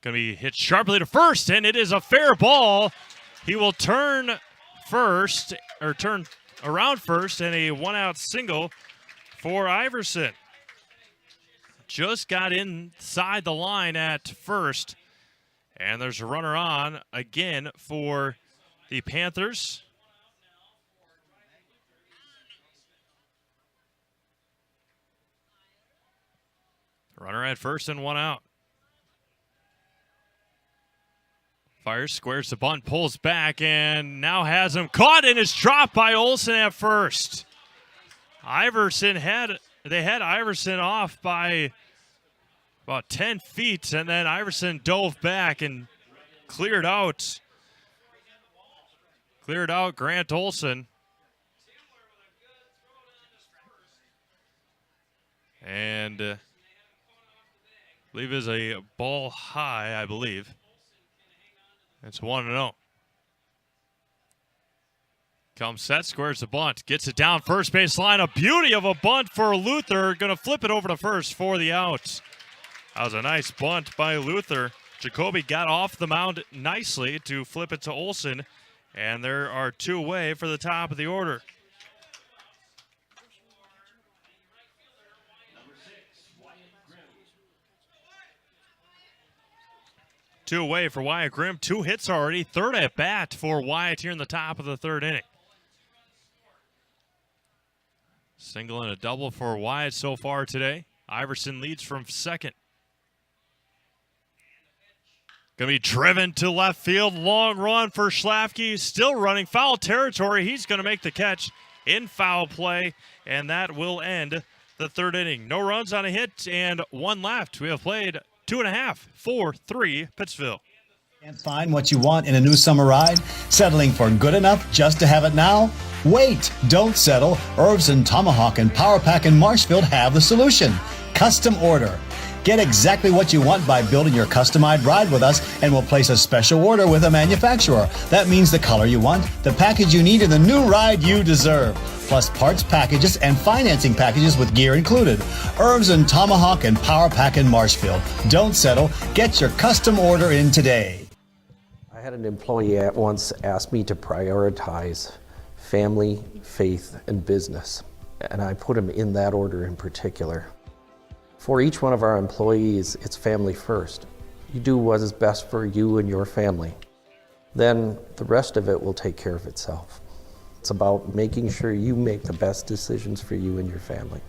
Speaker 1: Going to be hit sharply to first, and it is a fair ball. He will turn around first, and a 1-out single for Iverson. Just got inside the line at first, and there's a runner on again for the Panthers. Runner at first and 1 out. Fires, squares the bunt, pulls back, and now has him caught, and it's dropped by Olsen at first. They had Iverson off by about 10 feet, and then Iverson dove back and cleared out Grant Olsen. And I believe is a ball high, I believe. It's 1-0. Comes set, squares the bunt, gets it down first base line. A beauty of a bunt for Luther. Going to flip it over to first for the out. That was a nice bunt by Luther. Jacoby got off the mound nicely to flip it to Olsen. And there are 2 away for the top of the order. Two away for Wyatt Grimm. 2 hits already. 3rd at bat for Wyatt here in the top of the 3rd inning. Single and a double for Wyatt so far today. Iverson leads from 2nd. Going to be driven to left field. Long run for Schlafke. Still running foul territory. He's going to make the catch in foul play, and that will end the 3rd inning. No runs on a hit and 1 left. We have played 2.5, 4-3 Pittsville.
Speaker 11: Can't find what you want in a new summer ride? Settling for good enough just to have it now? Wait, don't settle. Irv's and Tomahawk and Power Pack in Marshfield have the solution. Custom order. Get exactly what you want by building your customized ride with us, and we'll place a special order with a manufacturer. That means the color you want, the package you need, and the new ride you deserve. Plus parts packages and financing packages with gear included. Irv's and Tomahawk and Power Pack in Marshfield. Don't settle. Get your custom order in today.
Speaker 12: I had an employee at once ask me to prioritize family, faith, and business, and I put them in that order in particular. For each one of our employees, it's family first. You do what is best for you and your family. Then the rest of it will take care of itself. It's about making sure you make the best decisions for you and your family.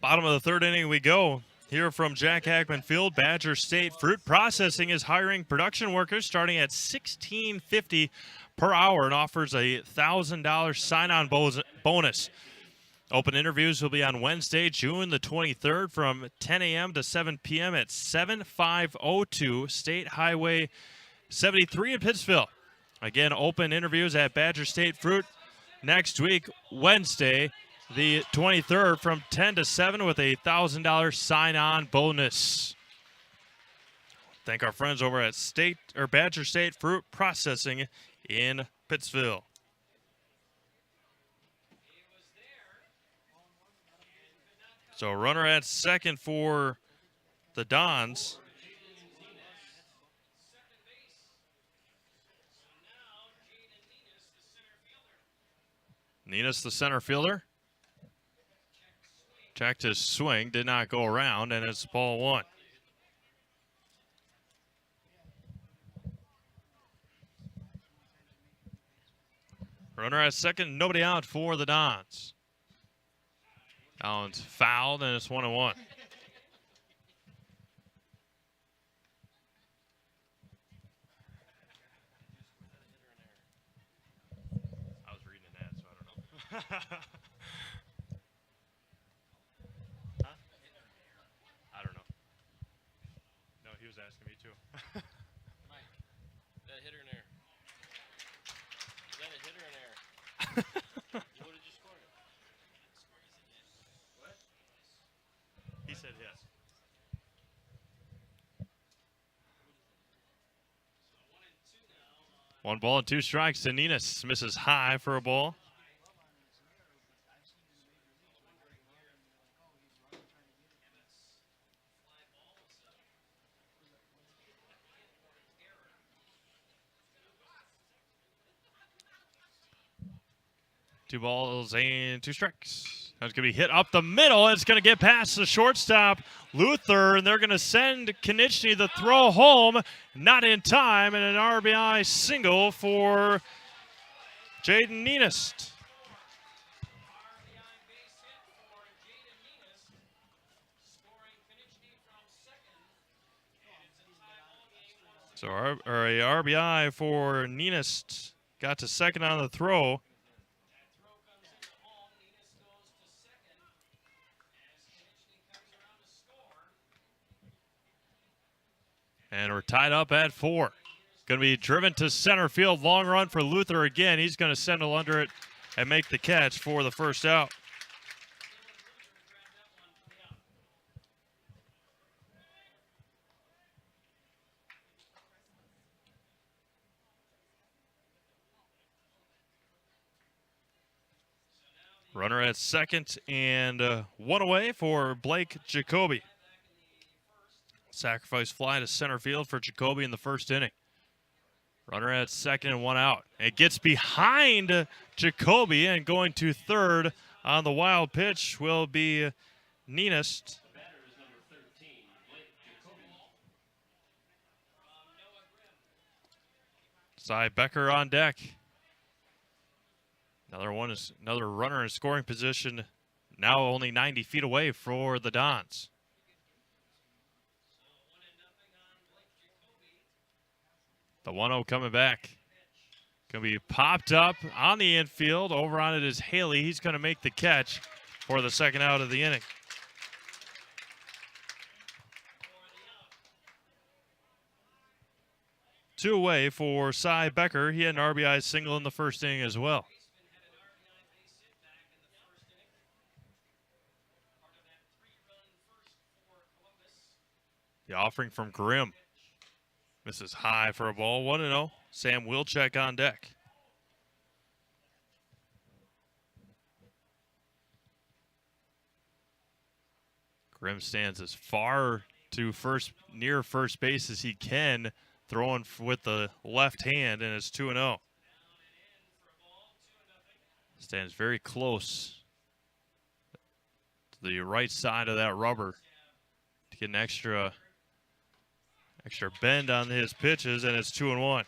Speaker 1: Bottom of the 3rd inning we go. Here from Jack Hackman Field, Badger State Fruit Processing is hiring production workers starting at $16.50 per hour and offers a $1,000 sign-on bonus. Open interviews will be on Wednesday, June the 23rd from 10 a.m. to 7 p.m. at 7502 State Highway 73 in Pittsville. Again, open interviews at Badger State Fruit next week, Wednesday, the 23rd from 10 to 7 with a $1,000 sign-on bonus. Thank our friends over at Badger State Fruit Processing in Pittsville. So runner at second for the Dons. Ninas, the center fielder. Checked his swing, did not go around, and it's ball one. Runner at second, nobody out for the Dons. Allen's fouled, and it's 1-1. I was reading an ad, so I don't know. Huh? I don't know. No, he was asking me too.
Speaker 13: Mike, is that a hitter in air? Is that a hitter in air? What did you score? What?
Speaker 1: He said yes. One ball and two strikes to Ninas. Misses high for a ball. Two balls and two strikes. That's going to be hit up the middle. It's going to get past the shortstop, Luther, and they're going to send Konechny the throw home. Not in time, and an RBI single for Jaden Ninas. So a RBI for Ninas. Got to second on the throw. And we're tied up at 4. Going to be driven to center field. Long run for Luther again. He's going to send it under it and make the catch for the first out. Runner at second and one away for Blake Jacoby. Sacrifice fly to center field for Jacoby in the first inning. Runner at second and one out. It gets behind Jacoby, and going to third on the wild pitch will be Ninas. Cy Becker on deck. Another runner in scoring position. Now only 90 feet away for the Dons. The 1-0 coming back. Going to be popped up on the infield. Over on it is Haley. He's going to make the catch for the second out of the inning. Two away for Cy Becker. He had an RBI single in the first inning as well. The offering from Grimm. Misses high for a ball. 1-0. Sam Wilczek on deck. Grimm stands as far to near first base as he can, throwing with the left hand, and it's 2-0. Stands very close to the right side of that rubber to get an extra bend on his pitches, and it's 2-1.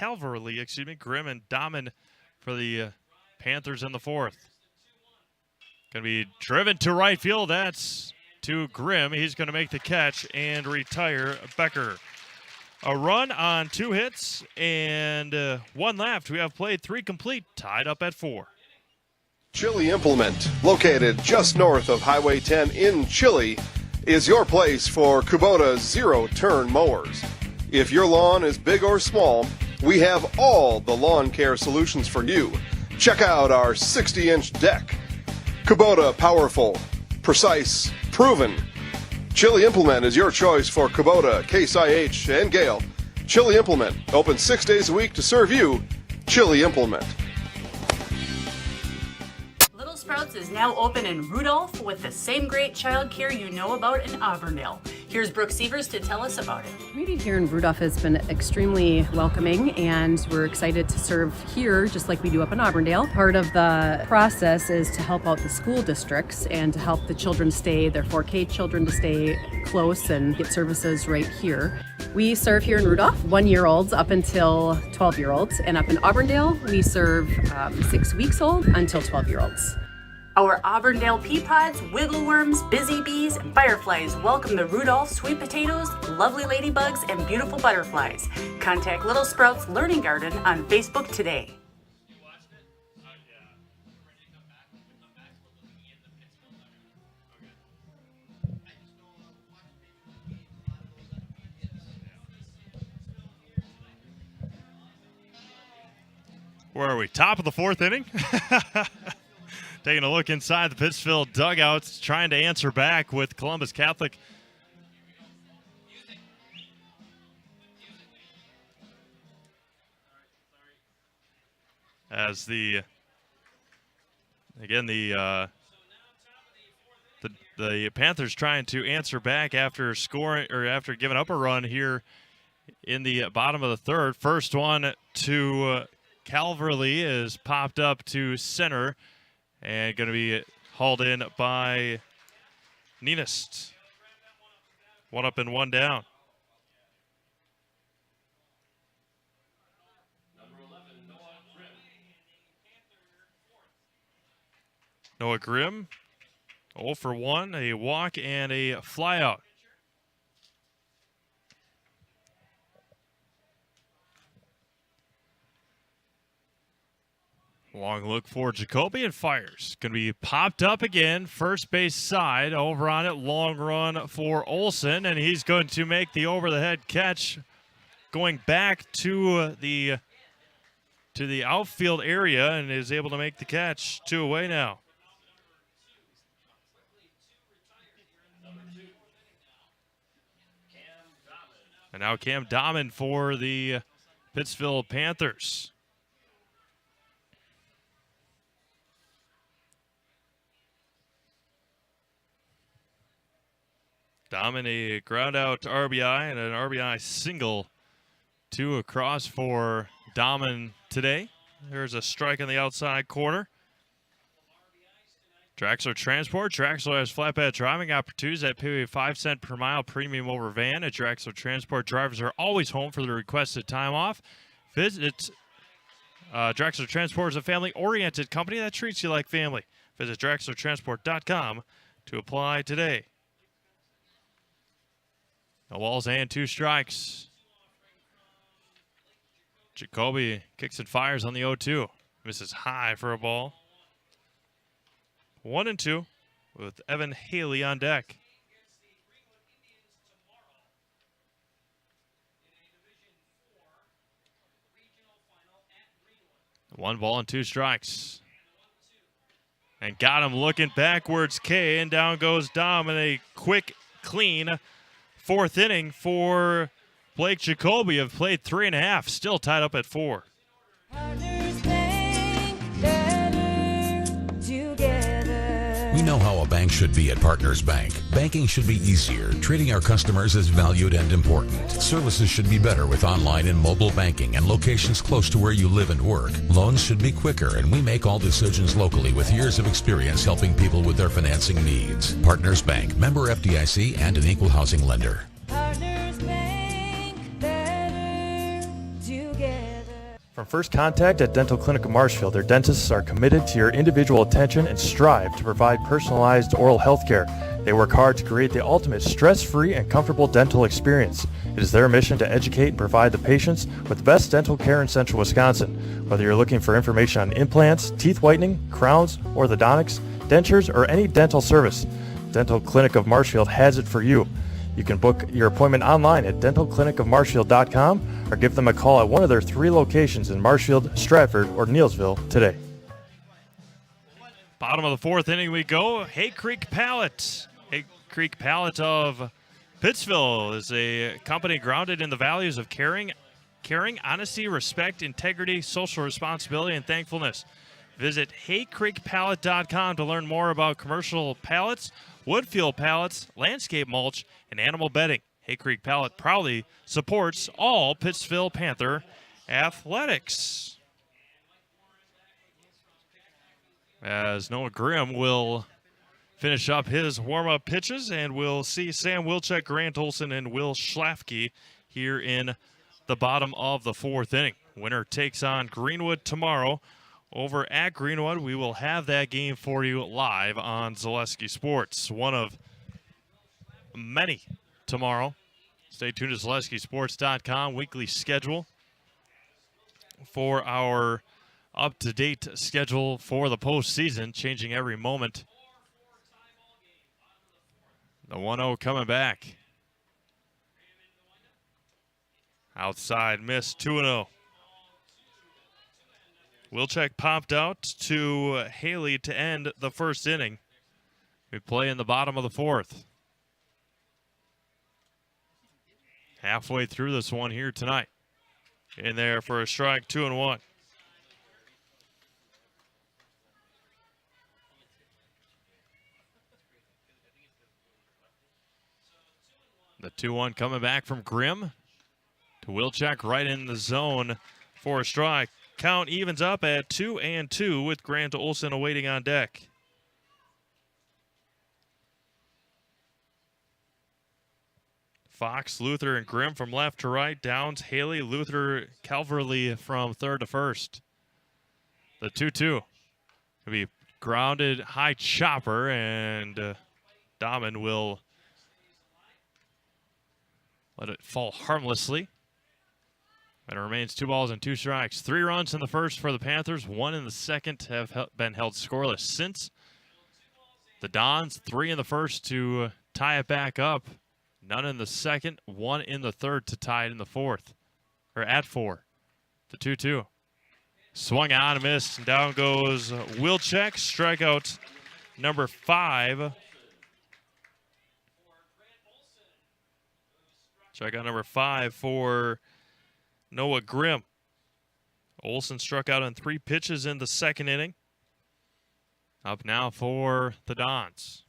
Speaker 1: Calverley, Grimm and Dahmen for the Panthers in the fourth. Going to be driven to right field. That's to Grimm. He's going to make the catch and retire Becker. A run on 2 hits and 1 left. We have played 3 complete, tied up at 4.
Speaker 5: Chili Implement, located just north of Highway 10 in Chili, is your place for Kubota zero-turn mowers. If your lawn is big or small, we have all the lawn care solutions for you. Check out our 60-inch deck. Kubota powerful, precise, proven. Chili Implement is your choice for Kubota, Case IH, and Gale. Chili Implement, open 6 days a week to serve you. Chili Implement.
Speaker 14: Sprouts is now open in Rudolph with the same great childcare you know about in Auburndale. Here's Brooke Sievers to tell us about it.
Speaker 15: The community here in Rudolph has been extremely welcoming, and we're excited to serve here just like we do up in Auburndale. Part of the process is to help out the school districts and to help the children stay, their 4K children to stay close and get services right here. We serve here in Rudolph 1-year-olds up until 12-year-olds, and up in Auburndale we serve 6 weeks old until 12-year-olds.
Speaker 14: Our Auburndale pea pods, wiggle worms, busy bees, and fireflies welcome the Rudolph sweet potatoes, lovely ladybugs, and beautiful butterflies. Contact Little Sprouts Learning Garden on Facebook today.
Speaker 1: Where are we? Top of the 4th inning? Taking a look inside the Pittsville dugouts, trying to answer back with Columbus Catholic. As the Panthers trying to answer back after scoring or after giving up a run here in the bottom of the 3rd. First one to Calverley is popped up to center and going to be hauled in by Nenist. 1 up and 1 down. Noah Grimm, 0 for 1, a walk and a flyout. Long look for Jacoby and fires. Going to be popped up again, first base side, over on it, long run for Olson, and he's going to make the over-the-head catch, going back to the outfield area, and is able to make the catch. 2 away now. And now Cam Dahman for the Pittsville Panthers. Dahman, a ground out RBI and an RBI single. 2 across for Dahman today. There's a strike on the outside corner. Draxler Transport. Draxler has flatbed driving opportunities that pay a 5-cent per mile premium over van. At Draxler Transport, drivers are always home for the requested time off. Visit Draxler Transport is a family-oriented company that treats you like family. Visit DraxlerTransport.com to apply today. No balls and 2 strikes. Jacoby kicks and fires on the 0-2. Misses high for a ball. 1 and 2 with Evan Haley on deck. One ball and 2 strikes. And got him looking backwards, K, and down goes Dom in a quick, clean 4th inning for Blake Jacoby. Have played 3.5, still tied up at 4.
Speaker 16: We know how a bank should be at Partners Bank. Banking should be easier. Treating our customers as valued and important. Services should be better with online and mobile banking and locations close to where you live and work. Loans should be quicker, and we make all decisions locally with years of experience helping people with their financing needs. Partners Bank, member FDIC, and an equal housing lender.
Speaker 1: From first contact at Dental Clinic of Marshfield, their dentists are committed to your individual attention and strive to provide personalized oral health care. They work hard to create the ultimate stress-free and comfortable dental experience. It is their mission to educate and provide the patients with the best dental care in Central Wisconsin. Whether you're looking for information on implants, teeth whitening, crowns, orthodontics, dentures, or any dental service, Dental Clinic of Marshfield has it for you. You can book your appointment online at dentalclinicofmarshfield.com or give them a call at one of their 3 locations in Marshfield, Stratford, or Neillsville today. Bottom of the 4th inning we go. Hay Creek Pallet. Hay Creek Pallet of Pittsville is a company grounded in the values of caring, honesty, respect, integrity, social responsibility, and thankfulness. Visit haycreekpallet.com to learn more about commercial pallets, wood fuel pallets, landscape mulch, and animal bedding. Hay Creek Pallet proudly supports all Pittsville Panther athletics. As Noah Grimm will finish up his warm-up pitches, and we'll see Sam Wilczek, Grant Olson, and Will Schlafke here in the bottom of the fourth inning. Winner takes on Greenwood tomorrow over at Greenwood. We will have that game for you live on Zaleski Sports. One of many tomorrow. Stay tuned to ZaleskiSports.com. Weekly schedule for our up-to-date schedule for the postseason, changing every moment. The 1-0 coming back. Outside miss, 2-0. Wilczek popped out to Haley to end the first inning. We play in the bottom of the fourth. Halfway through this one here tonight. In there for a strike, 2-1. The 2-1 coming back from Grimm to Wilczek, right in the zone for a strike. Count evens up at 2-2 with Grant Olson awaiting on deck. Fox, Luther, and Grimm from left to right. Downs, Haley, Luther, Calverley from third to first. The 2-2 will be grounded high chopper, and Dahman will let it fall harmlessly. And it remains 2 balls and 2 strikes. 3 runs in the first for the Panthers. 1 in the second have been held scoreless since. The Dons, 3 in the first to tie it back up. None in the second. 1 in the third to tie it in the fourth. Or at 4. The 2-2. Swung on and missed. And down goes Wilczek. Strikeout number 5. Strikeout number 5 for Noah Grimm. Olson struck out on 3 pitches in the second inning. Up now for the Dons.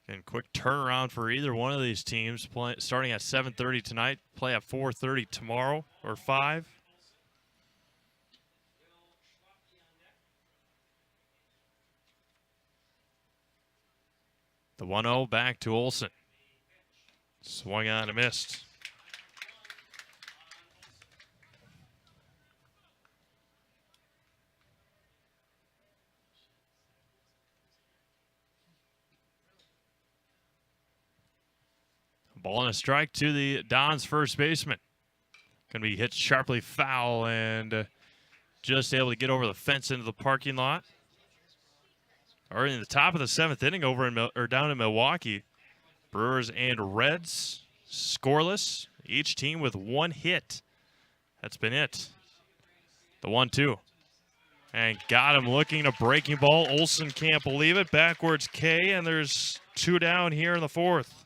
Speaker 1: And quick turnaround for either one of these teams. Starting at 7:30 tonight. Play at 4:30 tomorrow or 5. The 1-0 back to Olson. Swung on and missed. Ball and a strike to the Dons first baseman. Going to be hit sharply foul and just able to get over the fence into the parking lot. Or in the top of the 7th inning down in Milwaukee. Brewers and Reds scoreless. Each team with 1 hit. That's been it. The 1-2. And got him looking a breaking ball. Olson can't believe it. Backwards K, and there's 2 down here in the fourth.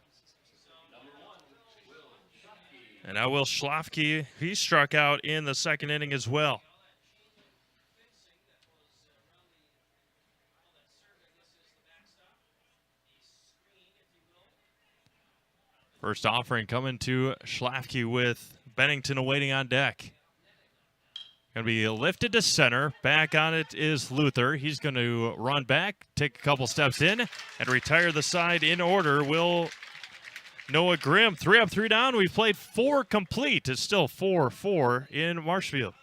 Speaker 1: And now Will Schlafke, he struck out in the second inning as well. First offering coming to Schlafke with Bennington awaiting on deck. Going to be lifted to center. Back on it is Luther. He's going to run back, take a couple steps in, and retire the side in order. Will Noah Grimm, 3 up, 3 down. We've played 4 complete. It's still 4-4 in Marshfield.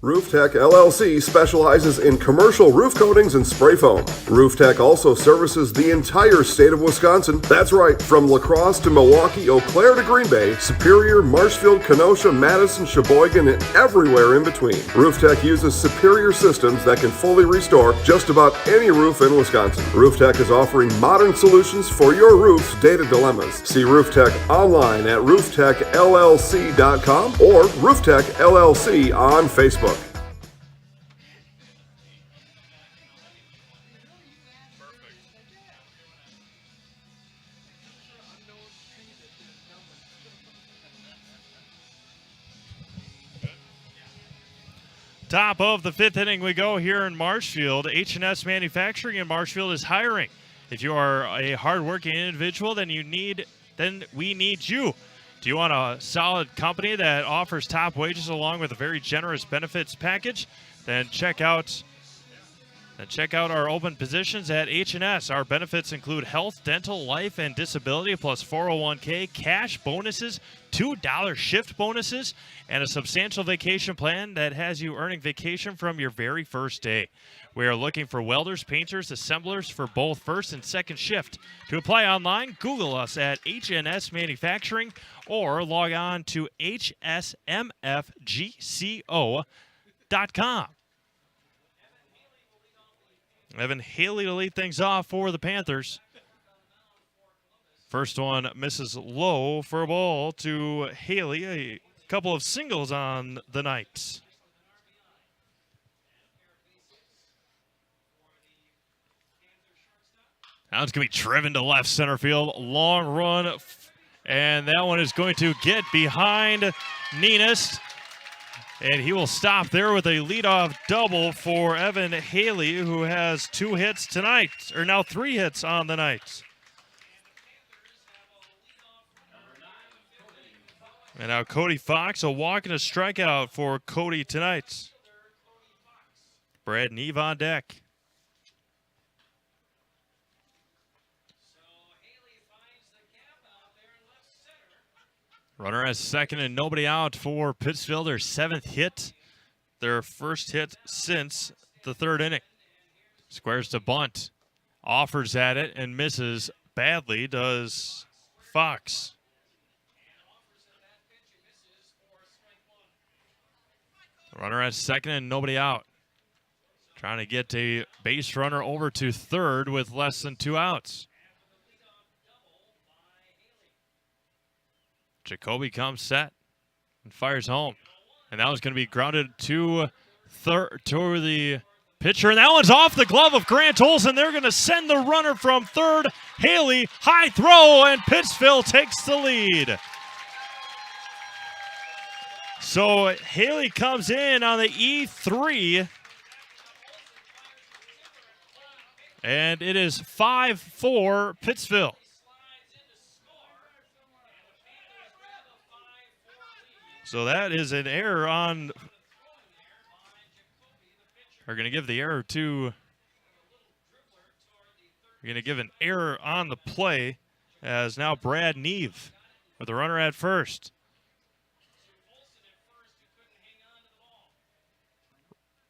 Speaker 5: Roof Tech LLC specializes in commercial roof coatings and spray foam. Roof Tech also services the entire state of Wisconsin. That's right, from La Crosse to Milwaukee, Eau Claire to Green Bay, Superior, Marshfield, Kenosha, Madison, Sheboygan, and everywhere in between. Roof Tech uses superior systems that can fully restore just about any roof in Wisconsin. Roof Tech is offering modern solutions for your roof's data dilemmas. See Roof Tech online at rooftechllc.com or Roof Tech LLC on Facebook.
Speaker 1: Top of the 5th inning we go here in Marshfield. H&S Manufacturing in Marshfield is hiring. If you are a hardworking individual, then we need you. Do you want a solid company that offers top wages along with a very generous benefits package? Then check out our open positions at H&S. Our benefits include health, dental, life, and disability, plus 401k, cash bonuses, $2 shift bonuses, and a substantial vacation plan that has you earning vacation from your very first day. We are looking for welders, painters, assemblers for both first and second shift. To apply online, Google us at H&S Manufacturing or log on to hsmfgco.com. Evan Haley to lead things off for the Panthers. First one misses low for a ball to Haley. A couple of singles on the night. Now it's going to be driven to left center field. Long run. And that one is going to get behind Ninus. And he will stop there with a leadoff double for Evan Haley, who has 2 hits tonight, or now 3 hits on the night. And now Cody Fox, a walk and a strikeout for Cody tonight. Brad Neve on deck. Runner at second and nobody out for Pittsville. Their 7th hit. Their first hit since the 3rd inning. Squares to bunt. Offers at it and misses badly, does Fox. Runner at second and nobody out. Trying to get a base runner over to 3rd with less than 2 outs. Jacoby comes set and fires home. And that was going to be grounded to the pitcher. And that one's off the glove of Grant Olson. They're going to send the runner from 3rd. Haley, high throw, and Pittsville takes the lead. So Haley comes in on the E3. And it is 5-4 Pittsville. So that is an error on, are going to give the error to, we're going to give an error on the play as now Brad Neve with the runner at first.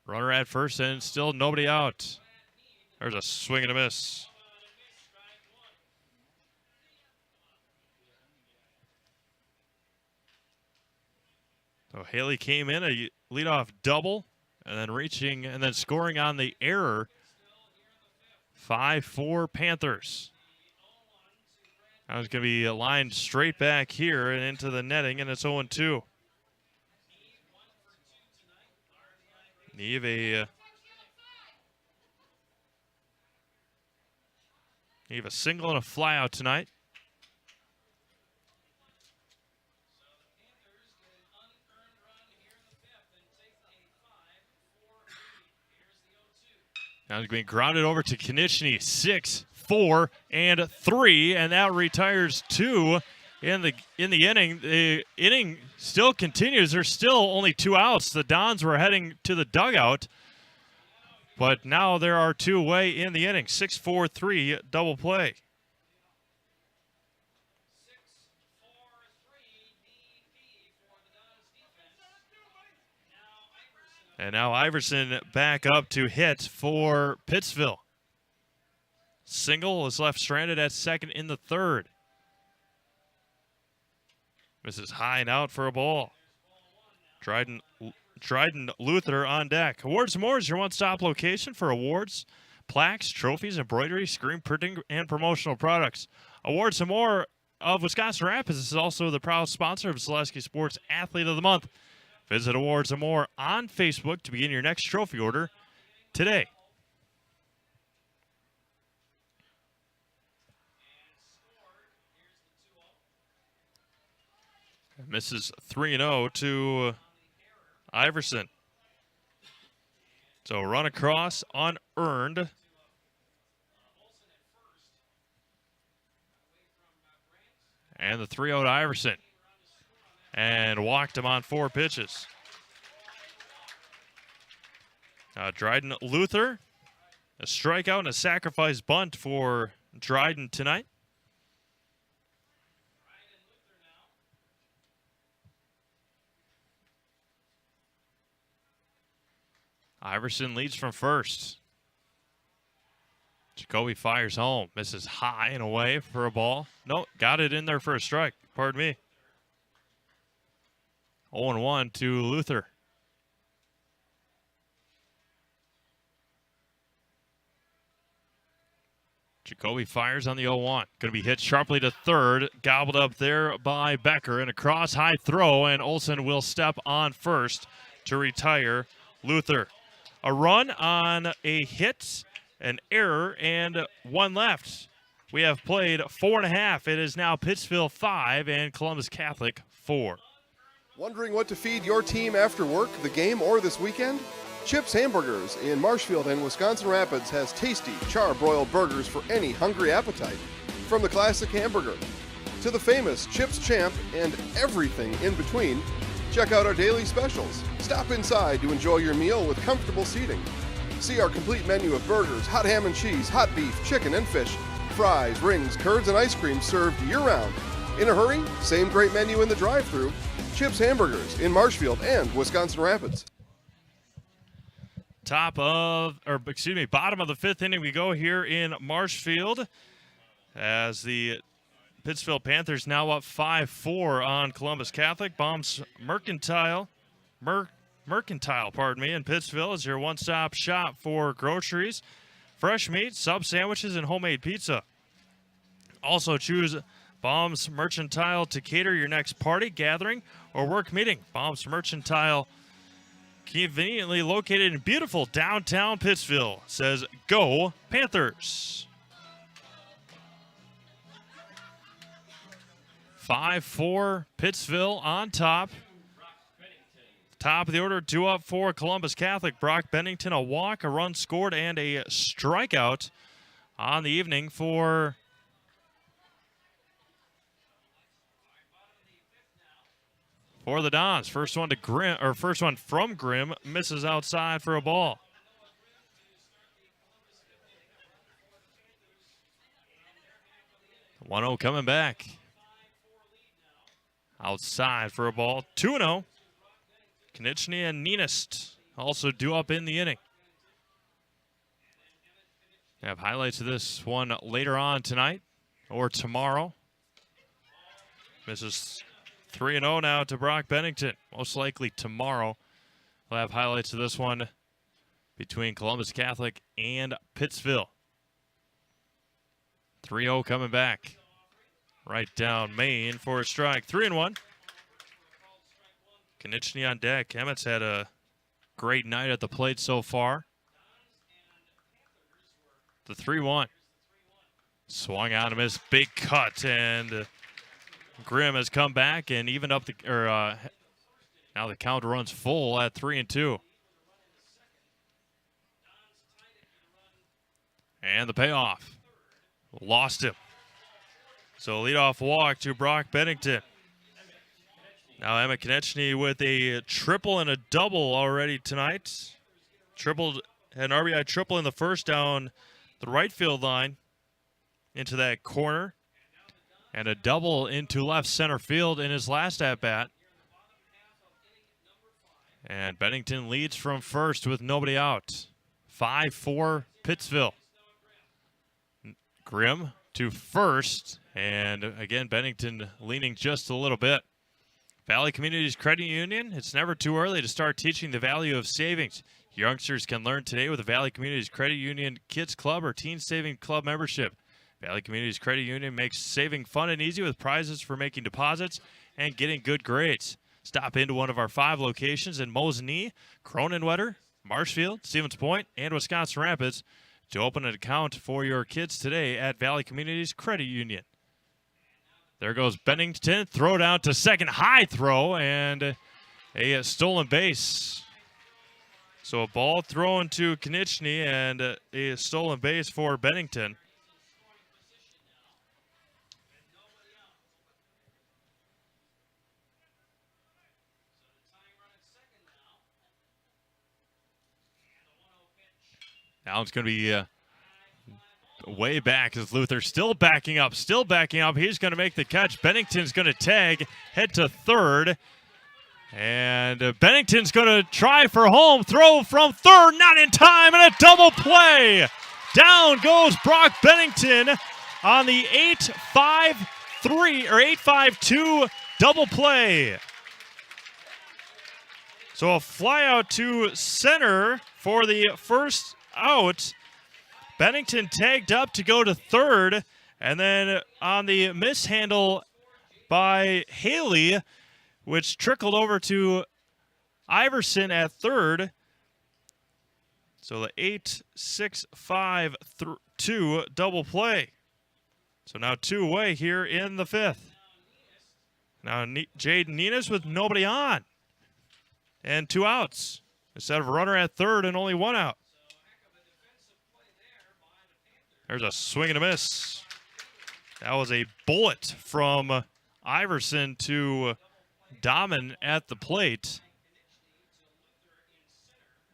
Speaker 1: Runner at first and still nobody out. There's a swing and a miss. So Haley came in, a leadoff double, and then reaching and then scoring on the error. 5-4 Panthers. Now it's going to be lined straight back here and into the netting, and it's 0-2. Neve a single and a flyout tonight. Now he's being grounded over to Konechny. 6, 4, and 3, and that retires 2 in the inning. The inning still continues. There's still only 2 outs. The Dons were heading to the dugout, but now there are 2 away in the inning. 6-4-3 double play. And now Iverson back up to hit for Pittsville. Single is left stranded at second in the 3rd. Misses high and out for a ball. Dryden Luther on deck. Awards and More is your one-stop location for awards, plaques, trophies, embroidery, screen printing, and promotional products. Awards and More of Wisconsin Rapids is also the proud sponsor of Zaleski Sports Athlete of the Month. Visit Awards and More on Facebook to begin your next trophy order today. Misses 3-0 to Iverson. So run across unearned. And the 3-0 to Iverson. And walked him on 4 pitches. Dryden Luther, a strikeout and a sacrifice bunt for Dryden tonight. Iverson leads from first. Jacoby fires home. Misses high and away for a ball. Nope, got it in there for a strike. Pardon me. 0-1 to Luther. Jacoby fires on the 0-1. Going to be hit sharply to third. Gobbled up there by Becker. And a cross high throw. And Olsen will step on first to retire Luther. A run on a hit, an error, and 1 left. We have played 4.5. It is now Pittsville 5 and Columbus Catholic 4.
Speaker 5: Wondering what to feed your team after work, the game, or this weekend? Chips Hamburgers in Marshfield and Wisconsin Rapids has tasty, char-broiled burgers for any hungry appetite. From the classic hamburger to the famous Chips Champ and everything in between, check out our daily specials. Stop inside to enjoy your meal with comfortable seating. See our complete menu of burgers, hot ham and cheese, hot beef, chicken and fish, fries, rings, curds, and ice cream served year-round. In a hurry? Same great menu in the drive-thru. Chips Hamburgers in Marshfield and Wisconsin Rapids.
Speaker 1: Bottom of the 5th inning we go here in Marshfield as the Pittsville Panthers now up 5-4 on Columbus Catholic. Baum's Mercantile, in Pittsville is your one-stop shop for groceries, fresh meat, sub sandwiches, and homemade pizza. Also choose Baum's Mercantile to cater your next party, gathering, or work meeting. Baum's Mercantile, conveniently located in beautiful downtown Pittsville, says Go Panthers. 5-4 Pittsville on top. Top of the order, 2 up for Columbus Catholic. Brock Bennington, a walk, a run scored, and a strikeout on the evening for the Dons. First one from Grimm, misses outside for a ball. The 1-0 coming back. Outside for a ball. 2-0. Konechny and Nienist also due up in the inning. I have highlights of this one later on tonight or tomorrow. This is 3-0 now to Brock Bennington. Most likely tomorrow. We'll have highlights of this one between Columbus Catholic and Pittsville. 3-0 coming back. Right down Main for a strike. 3-1. Konechny on deck. Emmett's had a great night at the plate so far. The 3-1. Swung out of his big cut, and Grimm has come back and evened up now the count runs full at 3-2. And the payoff. Lost him. So leadoff walk to Brock Bennington. Now Emmett Konechny with a triple and a double already tonight. Tripled, an RBI triple in the first down the right field line into that corner. And a double into left center field in his last at-bat. And Bennington leads from first with nobody out. 5-4 Pittsville. Grimm to first. And again, Bennington leaning just a little bit. Valley Communities Credit Union, it's never too early to start teaching the value of savings. Youngsters can learn today with the Valley Communities Credit Union Kids Club or Teen Saving Club membership. Valley Communities Credit Union makes saving fun and easy with prizes for making deposits and getting good grades. Stop into one of our 5 locations in Mosinee, Cronenwetter, Marshfield, Stevens Point, and Wisconsin Rapids to open an account for your kids today at Valley Communities Credit Union. There goes Bennington, throw down to second, high throw, and a stolen base. So a ball thrown to Konechny and a stolen base for Bennington. Now it's going to be way back as Luther still backing up. He's going to make the catch. Bennington's going to tag, head to third. And Bennington's going to try for home. Throw from third, not in time, and a double play. Down goes Brock Bennington on the 8-5-3 or 8-5-2 double play. So a fly out to center for the first out. Bennington tagged up to go to third, and then on the mishandle by Haley, which trickled over to Iverson at third. So the 8-6-5-2 double play. So now two away here in the fifth. Now Jaden Nunez with nobody on and two outs instead of a runner at third and only one out. There's a swing and a miss. That was a bullet from Iverson to Dahmen at the plate.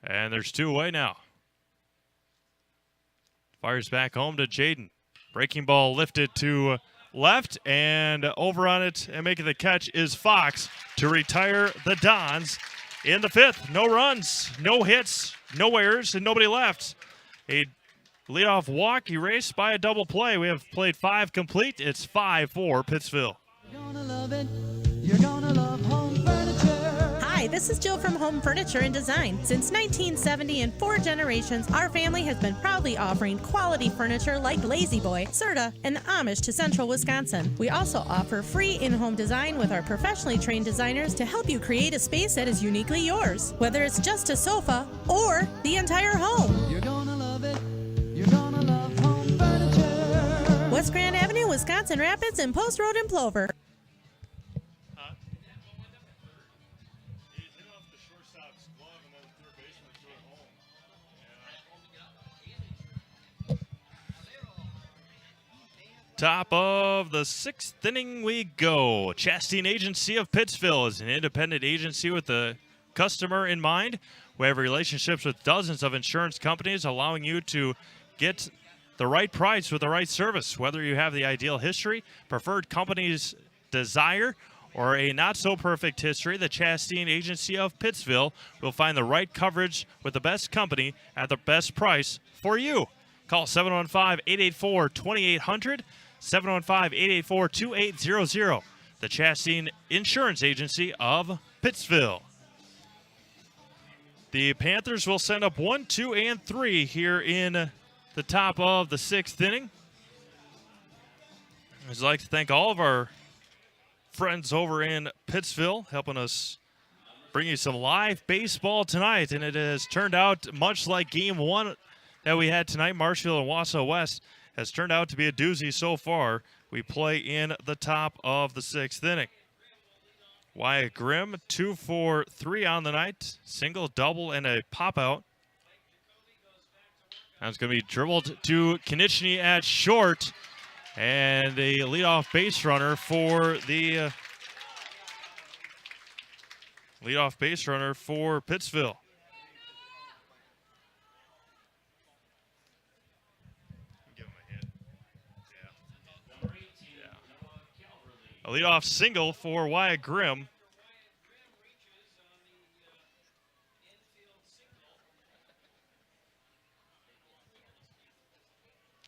Speaker 1: And there's two away now. Fires back home to Jaden. Breaking ball lifted to left, and over on it and making the catch is Fox to retire the Dons in the fifth. No runs, no hits, no errors, and nobody left. A leadoff walk erased by a double play. We have played 5 complete. It's 5-4 Pittsville.
Speaker 17: You're gonna love it. You're gonna love home furniture.
Speaker 18: Hi, this is Jill from Home Furniture and Design. Since 1970 and 4 generations, our family has been proudly offering quality furniture like Lazy Boy, Serta, and the Amish to Central Wisconsin. We also offer free in-home design with our professionally trained designers to help you create a space that is uniquely yours, whether it's just a sofa or the entire home.
Speaker 17: You're gonna love it. You're gonna love home furniture.
Speaker 18: West Grand Avenue, Wisconsin Rapids, and Post Road in Plover.
Speaker 1: Top of the 6th inning we go. Chastain Agency of Pittsville is an independent agency with the customer in mind. We have relationships with dozens of insurance companies, allowing you to get the right price with the right service. Whether you have the ideal history, preferred company's desire, or a not-so-perfect history, the Chastain Agency of Pittsville will find the right coverage with the best company at the best price for you. Call 715-884-2800. 715-884-2800, the Chastain Insurance Agency of Pittsville. The Panthers will send up 1, 2, and 3 here in the top of the 6th inning. I'd like to thank all of our friends over in Pittsville helping us bring you some live baseball tonight, and it has turned out much like Game 1 that we had tonight, Marshfield and Wausau West. Has turned out to be a doozy so far. We play in the top of the 6th inning. Wyatt Grimm, 2 for 3 on the night. Single, double, and a pop-out. That's going to be dribbled to Konechny at short. And a leadoff base runner for the Pittsville. A leadoff single for Wyatt Grimm.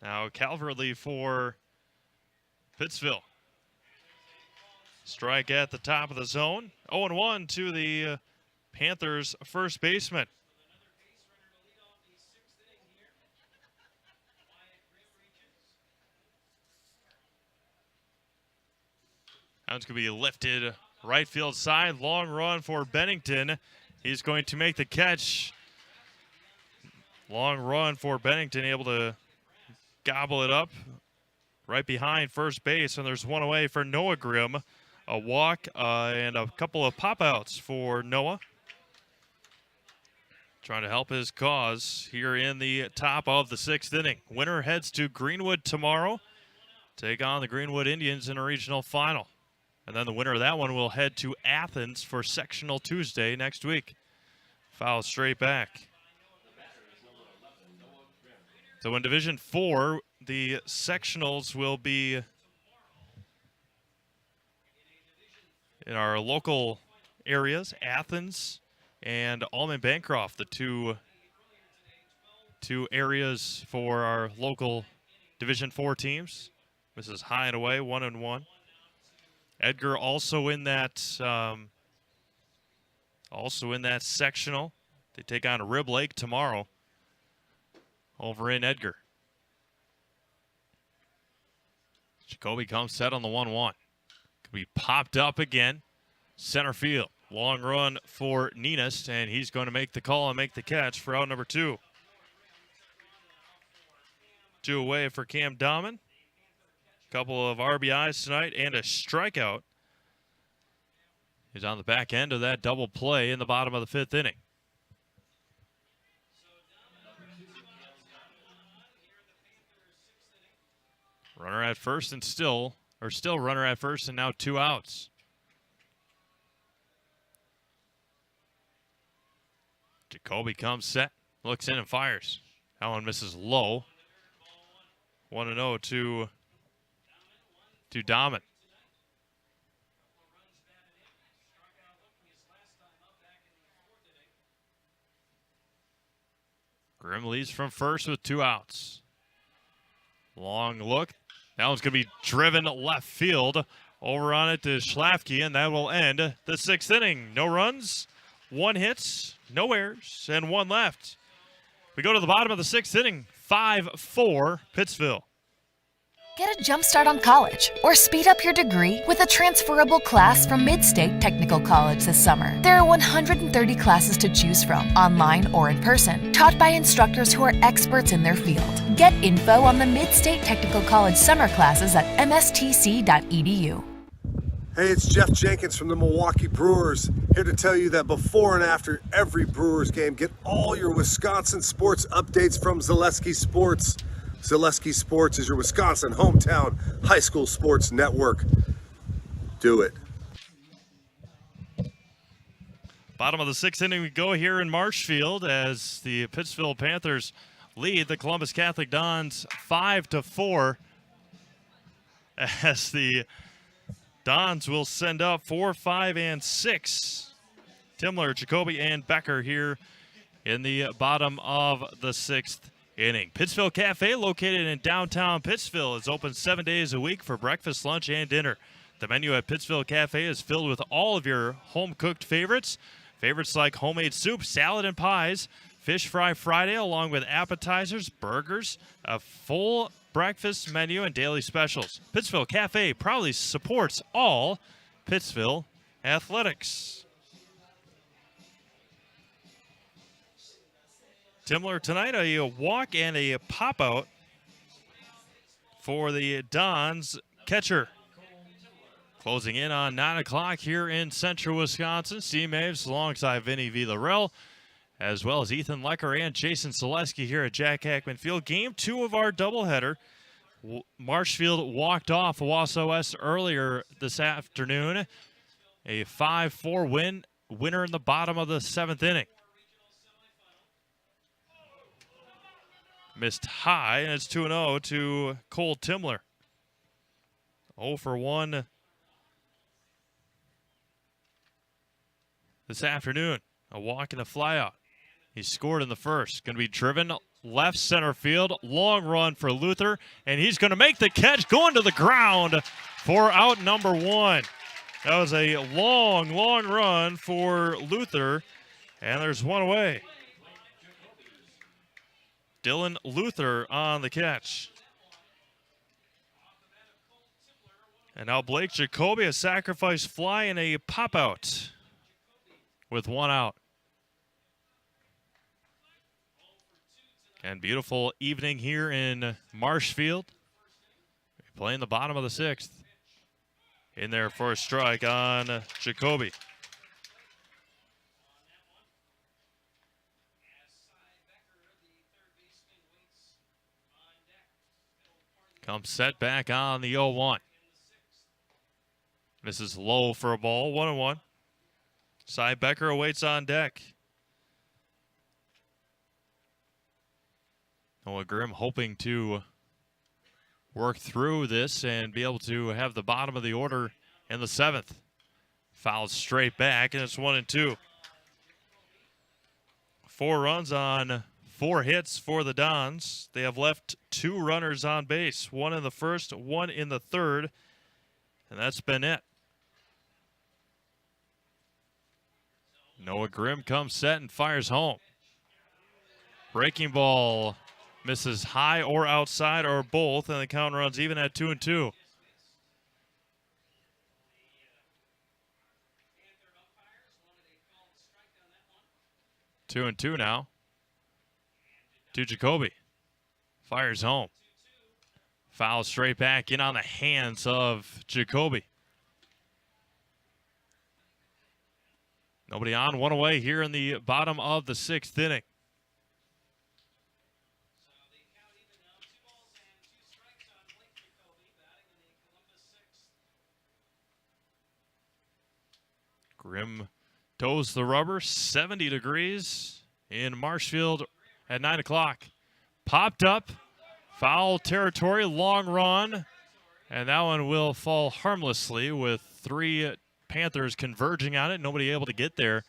Speaker 1: Now Calverley for Pittsville. Strike at the top of the zone. 0-1 to the Panthers' first baseman. That's going to be lifted right field side. Long run for Bennington. He's going to make the catch. Long run for Bennington, able to gobble it up right behind first base. And there's one away for Noah Grimm. A walk and a couple of pop-outs for Noah. trying to help his cause here in the top of the 6th inning. Winner heads to Greenwood tomorrow, take on the Greenwood Indians in a regional final. And then the winner of that one will head to Athens for sectional Tuesday next week. Foul straight back. So in Division 4, the sectionals will be in our local areas, Athens and Almond Bancroft, the two areas for our local Division 4 teams. This is high and away, 1-1. Edgar also in that sectional. They take on Rib Lake tomorrow over in Edgar. Jacoby comes set on the 1-1. Could be popped up again. Center field. Long run for Ninus, and he's going to make the call and make the catch for out number 2. 2 away for Cam Dahman. Couple of RBIs tonight and a strikeout. He's on the back end of that double play in the bottom of the 5th inning. Runner at first and still runner at first and now 2 outs. Jacoby comes set, looks in and fires. That one misses low. 1-0 to Dahman. Grimm leads from first with 2 outs. Long look. That one's going to be driven left field. Over on it to Schlafke, and that will end the 6th inning. No runs, 1 hit, no errors, and 1 left. We go to the bottom of the 6th inning, 5-4 Pittsville.
Speaker 2: Get a jump start on college or speed up your degree with a transferable class from Mid-State Technical College this summer. There are 130 classes to choose from, online or in person, taught by instructors who are experts in their field. Get info on the Mid-State Technical College summer classes at mstc.edu.
Speaker 7: Hey, it's Jeff Jenkins from the Milwaukee Brewers, here to tell you that before and after every Brewers game, get all your Wisconsin sports updates from Zaleski Sports. Zaleski Sports is your Wisconsin hometown high school sports network. Do it.
Speaker 1: Bottom of the 6th inning we go here in Marshfield as the Pittsville Panthers lead the Columbus Catholic Dons 5-4 as the Dons will send up 4, 5, and 6. Timler, Jacoby, and Becker here in the bottom of the 6th inning. Pittsville Cafe, located in downtown Pittsville, is open 7 days a week for breakfast, lunch, and dinner. The menu at Pittsville Cafe is filled with all of your home-cooked favorites. Favorites like homemade soup, salad, and pies, Fish Fry Friday, along with appetizers, burgers, a full breakfast menu, and daily specials. Pittsville Cafe proudly supports all Pittsville athletics. Timler tonight, a walk and a pop-out for the Dons catcher. Closing in on 9 o'clock here in central Wisconsin. Steve Maves alongside Vinny Villarreal, as well as Ethan Lecker and Jason Selesky here at Jack Hackman Field. Game 2 of our doubleheader. Marshfield walked off Wausau West earlier this afternoon. A 5-4 winner in the bottom of the 7th inning. Missed high, and it's 2-0 to Cole Timler. 0 for 1 this afternoon. A walk and a flyout. He scored in the first. Going to be driven left center field. Long run for Luther, and he's going to make the catch going to the ground for out number 1. That was a long, long run for Luther, and there's 1 away. Dylan Luther on the catch. And now Blake Jacoby, a sacrifice fly and a pop-out with 1 out. And beautiful evening here in Marshfield. Playing the bottom of the 6th. In there for a strike on Jacoby. Comes set back on the 0-1. Misses low for a ball, 1-1. Cy Becker awaits on deck. Noah Grimm hoping to work through this and be able to have the bottom of the order in the 7th. Fouls straight back, and it's 1-2. 4 runs on 4 hits for the Dons. They have left 2 runners on base, 1 in the 1st, 1 in the 3rd, and that's been it. Noah Grimm comes set and fires home. Breaking ball misses high or outside or both, and the count runs even at 2-2. 2-2 now. To Jacoby. Fires home. Foul straight back in on the hands of Jacoby. Nobody on, 1 away here in the bottom of the 6th inning. Grimm toes the rubber, 70 degrees in Marshfield at 9 o'clock. Popped up, foul territory, long run, and that one will fall harmlessly with 3 Panthers converging on it. Nobody able to get there,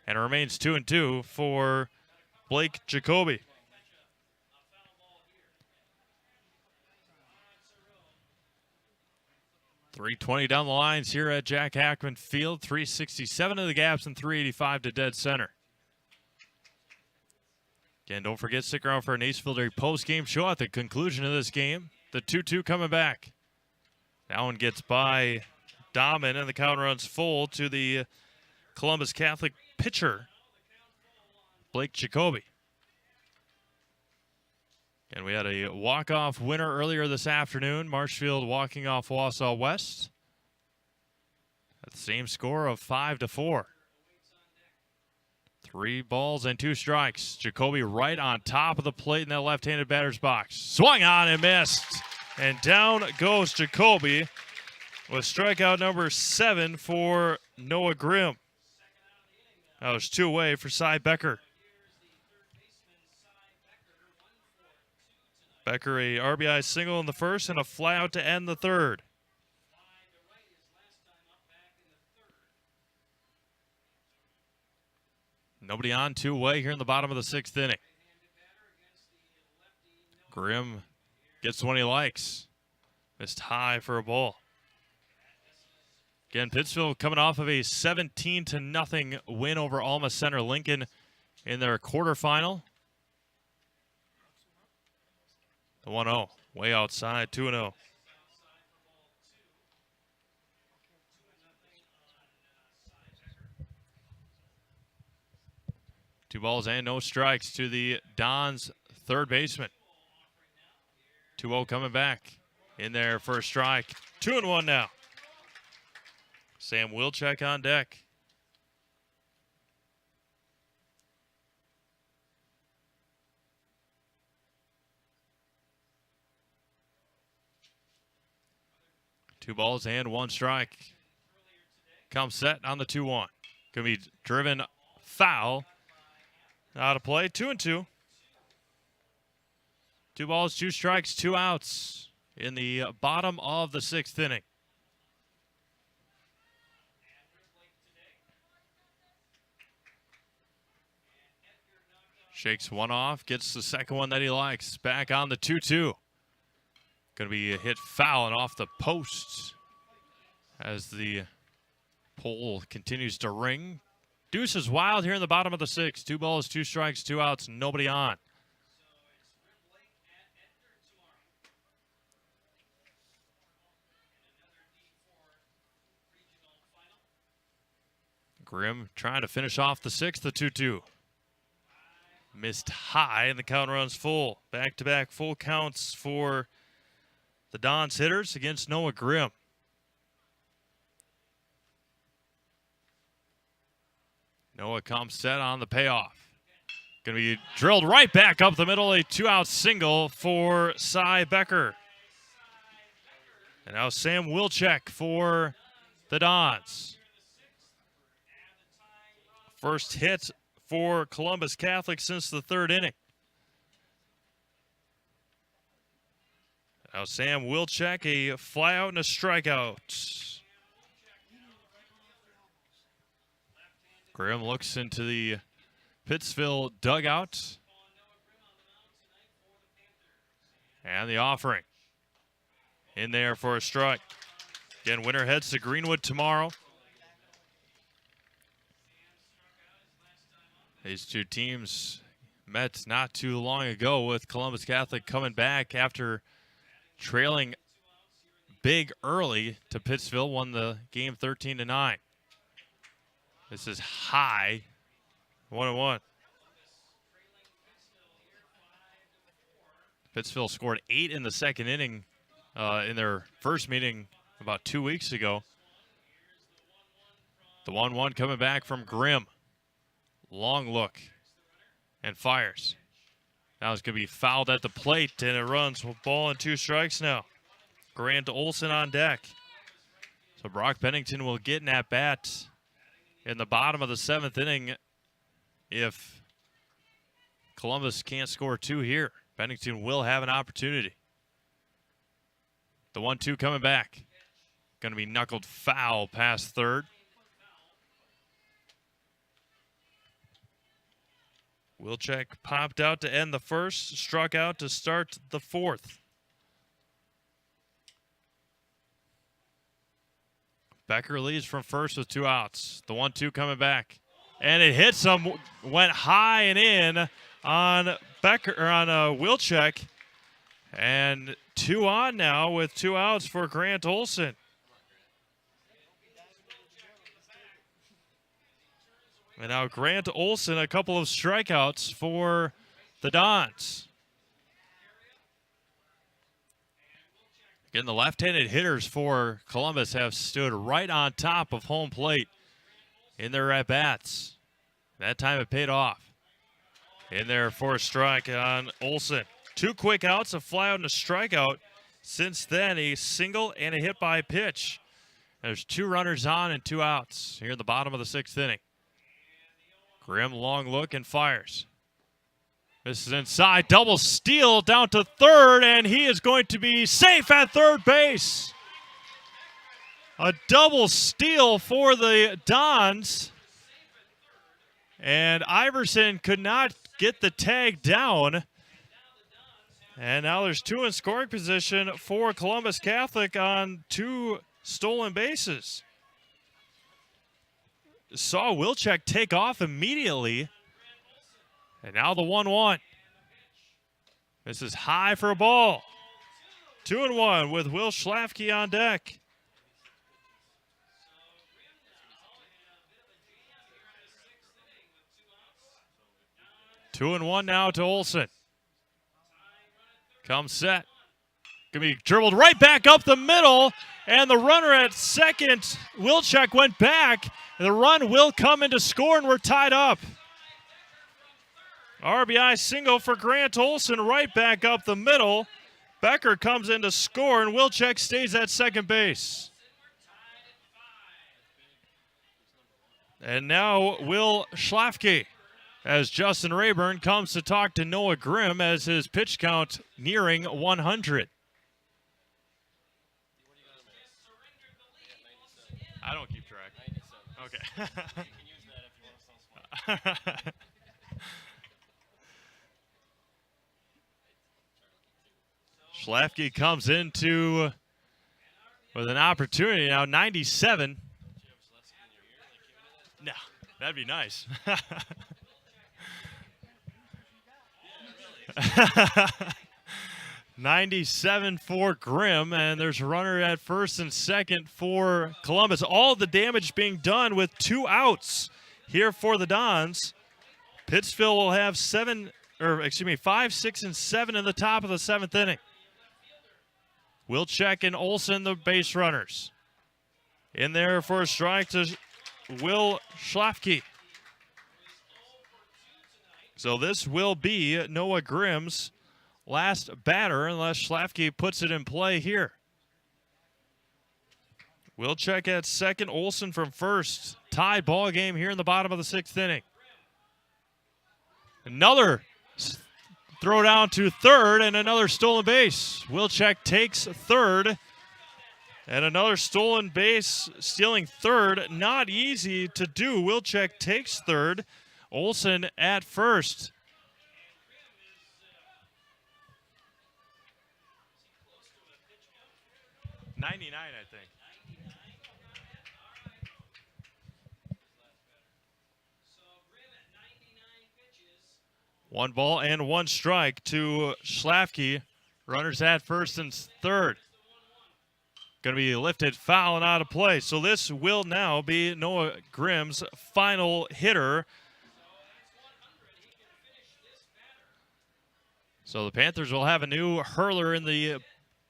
Speaker 1: and it remains 2-2 for Blake Jacoby. .320 down the lines here at Jack Hackman Field. 367 to the gaps and 385 to dead center. Again, don't forget, stick around for an Ace Fielder post-game show at the conclusion of this game. The 2-2 coming back. That one gets by Dahman, and the count runs full to the Columbus Catholic pitcher, Blake Jacoby. And we had a walk-off winner earlier this afternoon. Marshfield walking off Wausau West at the same score of 5-4. 3 balls and 2 strikes. Jacoby right on top of the plate in that left-handed batter's box. Swung on and missed. And down goes Jacoby with strikeout number 7 for Noah Grimm. That was 2 away for Cy Becker. Becker a RBI single in the 1st and a flyout to end the 3rd. Nobody on, 2 away here in the bottom of the 6th inning. Grimm gets the one he likes. Missed high for a ball. Again, Pittsville coming off of a 17-0 win over Alma Center Lincoln in their quarterfinal. The 1-0, way outside, 2-0. Two balls and no strikes to the Dons' third baseman. 2-0 coming back in there for a strike. 2-1 now. Sam Wilczek on deck. Two balls and 1 strike. Comes set on the 2-1. Gonna be driven foul. Out of play. 2-2. 2 balls, 2 strikes, 2 outs in the bottom of the 6th inning. Shakes one off, gets the second one that he likes. Back on the 2-2. Going to be a hit foul and off the post as the pole continues to ring. Deuce is wild here in the bottom of the 6th. 2 balls, 2 strikes, 2 outs, nobody on. Grimm trying to finish off the 6th, the 2-2. Missed high, and the count runs full. Back-to-back full counts for the Dons hitters against Noah Grimm. Noah comes set on the payoff. Going to be drilled right back up the middle. A 2-out single for Cy Becker. And now Sam Wilczek for the Dons. First hit for Columbus Catholic since the third inning. Now Sam Wilczek, a fly out and a strikeout. Grimm looks into the Pittsville dugout. And the offering. In there for a strike. Again, winner heads to Greenwood tomorrow. These two teams met not too long ago with Columbus Catholic coming back after trailing big early to Pittsville, won the game 13-9. This is high, 1-1. Pittsville scored 8 in the second inning in their first meeting about 2 weeks ago. The 1-1 coming back from Grimm. Long look and fires. Now it's going to be fouled at the plate, and it runs with ball and 2 strikes now. Grant Olson on deck. So Brock Bennington will get an at-bat in the bottom of the 7th inning if Columbus can't score 2 here. Bennington will have an opportunity. The 1-2 coming back. Going to be knuckled foul past third. Wilczek popped out to end the first, struck out to start the fourth. Becker leads from first with 2 outs. The 1-2 coming back. And it hits him, went high and in on Becker or on Wilczek. And 2 on now with 2 outs for Grant Olson. And now Grant Olson, a couple of strikeouts for the Dons. Again, the left-handed hitters for Columbus have stood right on top of home plate in their at-bats. That time it paid off. In there for a strike on Olson. 2 quick outs, a fly out and a strikeout. Since then, a single and a hit by pitch. There's 2 runners on and 2 outs here in the bottom of the 6th inning. Grimm, long look, and fires. This is inside, double steal down to third, and he is going to be safe at third base. A double steal for the Dons. And Iverson could not get the tag down. And now there's 2 in scoring position for Columbus Catholic on 2 stolen bases. Saw Wilczek take off immediately. And now the 1-1. This is high for a ball. 2-1 with Will Schlafke on deck. Two and one now to Olson. Comes set. Gonna be dribbled right back up the middle. And the runner at second, Wilczek, went back. The run will come into score, and we're tied up. RBI single for Grant Olson right back up the middle. Becker comes in to score, and Wilczek stays at second base. And now Will Schlafke, as Justin Rayburn comes to talk to Noah Grimm as his pitch count nearing 100. I don't keep track. Okay. Schlafke comes into with an opportunity now, 97. No, that'd be nice. 97 for Grimm, and there's a runner at first and second for Columbus. All the damage being done with 2 outs here for the Dons. Pittsville will have 5, 6, and 7 in the top of the 7th inning. Wilczek and Olson, the base runners. In there for a strike to Will Schlafke. So this will be Noah Grimm's last batter unless Schlafke puts it in play here. Wilczek at second, Olson from first. Tied ball game here in the bottom of the 6th inning. Another throw down to third and another stolen base. Wilczek takes third and another stolen base, stealing third. Not easy to do. Wilczek takes third. Olson at first. 99, I think. One ball and one strike to Schlafke. Runners at first and third. Going to be lifted foul and out of play. So this will now be Noah Grimm's final hitter. So the Panthers will have a new hurler in the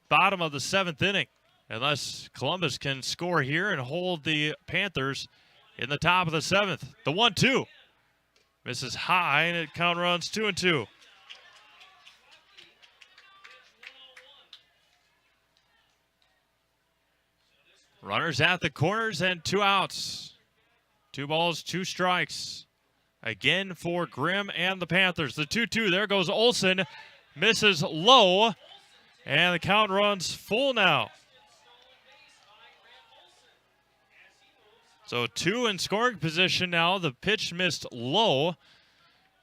Speaker 1: bottom of the 7th inning, unless Columbus can score here and hold the Panthers in the top of the 7th. The 1-2 misses high, and it count runs 2-2. Runners at the corners and 2 outs. 2 balls, 2 strikes. Again for Grimm and the Panthers. The 2-2, there goes Olson. Misses low, and the count runs full now. So 2 in scoring position now. The pitch missed low,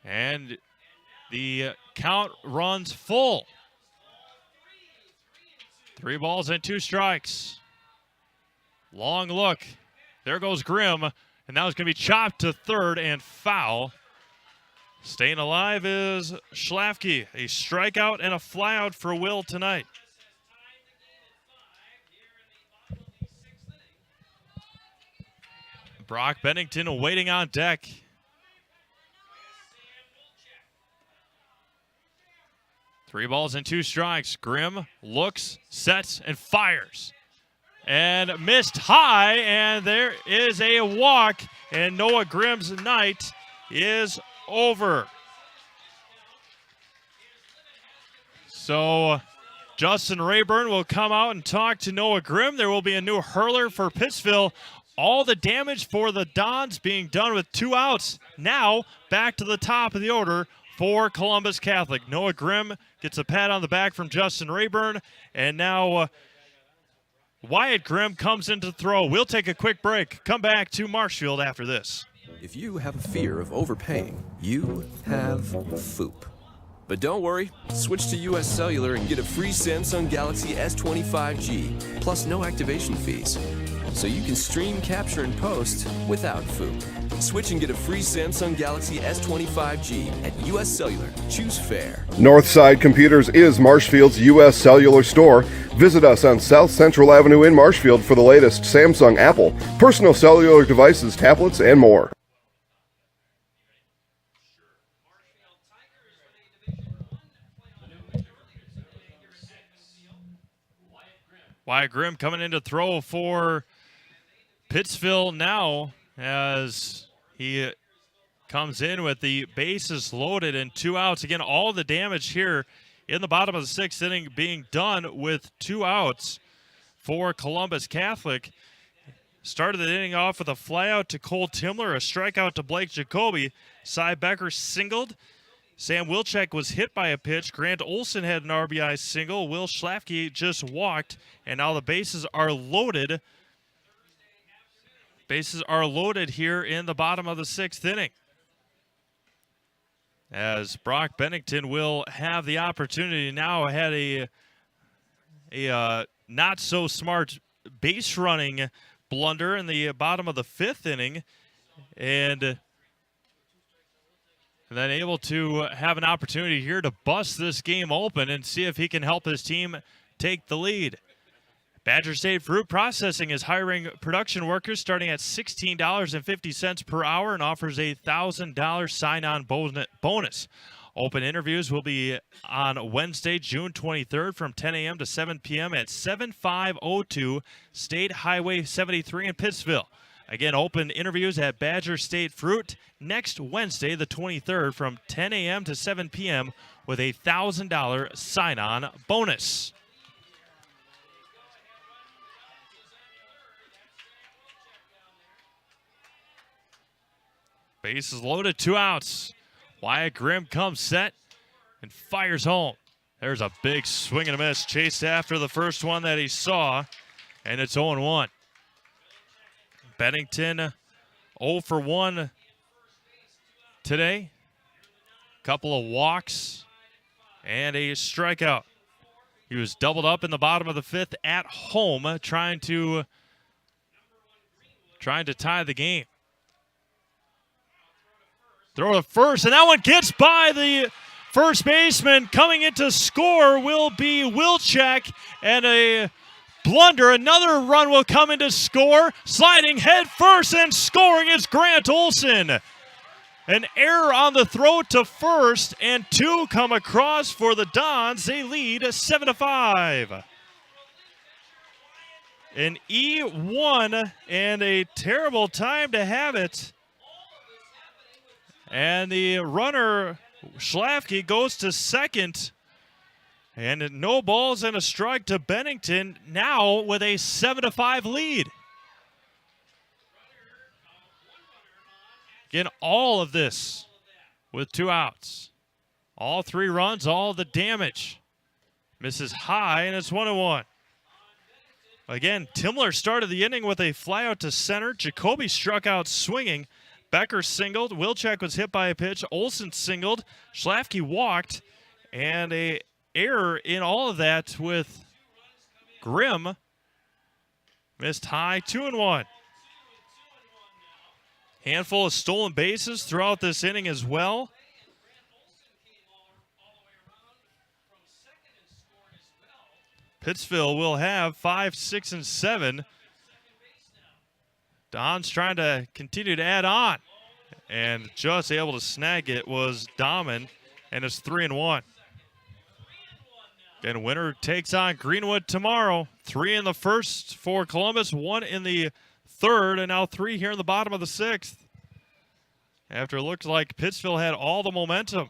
Speaker 1: and the count runs full. 3 balls and 2 strikes. Long look. There goes Grimm, and now it's going to be chopped to third and foul. Staying alive is Schlafke. A strikeout and a flyout for Will tonight. Brock Bennington waiting on deck. Three balls and 2 strikes. Grimm looks, sets, and fires. And missed high, and there is a walk, and Noah Grimm's night is over. So Justin Rayburn will come out and talk to Noah Grimm. There will be a new hurler for Pittsville. All the damage for the Dons being done with 2 outs. Now back to the top of the order for Columbus Catholic. Noah Grimm gets a pat on the back from Justin Rayburn, and now Wyatt Grimm comes in to throw. We'll take a quick break. Come back to Marshfield after this.
Speaker 4: If you have a fear of overpaying, you have FOOP. But don't worry, switch to US Cellular and get a free Samsung Galaxy S25G, plus no activation fees. So you can stream, capture, and post without FOOP. Switch and get a free Samsung Galaxy S25G at US Cellular. Choose fair.
Speaker 5: Northside Computers is Marshfield's U.S. Cellular store. Visit us on South Central Avenue in Marshfield for the latest Samsung, Apple, personal cellular devices, tablets, and more.
Speaker 1: Wyatt Grimm coming in to throw for Pittsville now as he comes in with the bases loaded and 2 outs. Again, all the damage here in the bottom of the 6th inning being done with 2 outs for Columbus Catholic. Started the inning off with a flyout to Cole Timler, a strikeout to Blake Jacoby. Cy Becker singled. Sam Wilczek was hit by a pitch. Grant Olson had an RBI single. Will Schlafke just walked, and now the bases are loaded. Bases are loaded here in the bottom of the 6th inning, as Brock Bennington will have the opportunity now. Had a not so smart base running blunder in the bottom of the 5th inning, and then able to have an opportunity here to bust this game open and see if he can help his team take the lead. Badger State Fruit Processing is hiring production workers starting at $16.50 per hour and offers a $1,000 sign-on bonus. Open interviews will be on Wednesday, June 23rd from 10 a.m. to 7 p.m. at 7502 State Highway 73 in Pittsville. Again, open interviews at Badger State Fruit next Wednesday, the 23rd, from 10 a.m. to 7 p.m. with a $1,000 sign-on bonus. Bases loaded, 2 outs. Wyatt Grimm comes set and fires home. There's a big swing and a miss. Chased after the first one that he saw, and it's 0-1. Bennington 0 for 1 today. Couple of walks and a strikeout. He was doubled up in the bottom of the 5th at home, trying to tie the game. Throw to first, and that one gets by the first baseman. Coming in to score will be Wilczek, and a blunder. Another run will come in to score. Sliding head first and scoring is Grant Olson. An error on the throw to first, and 2 come across for the Dons. They lead 7-5. An E1 and a terrible time to have it. And the runner, Schlafke, goes to second. And no balls and a strike to Bennington, now with a 7-5 lead. Again, all of this with 2 outs. All 3 runs, all the damage. Misses high, and it's 1-1. Again, Timler started the inning with a fly out to center. Jacoby struck out swinging. Becker singled. Wilczek was hit by a pitch. Olson singled. Schlafke walked. And a error in all of that with Grimm. Missed high, 2-1. Handful of stolen bases throughout this inning as well. Pittsville will have 5, 6, and 7. Don's trying to continue to add on. And just able to snag it was Dahman, and it's 3-1. And winner takes on Greenwood tomorrow. 3 in the first for Columbus, 1 in the third, and now 3 here in the bottom of the 6th. After it looked like Pittsville had all the momentum.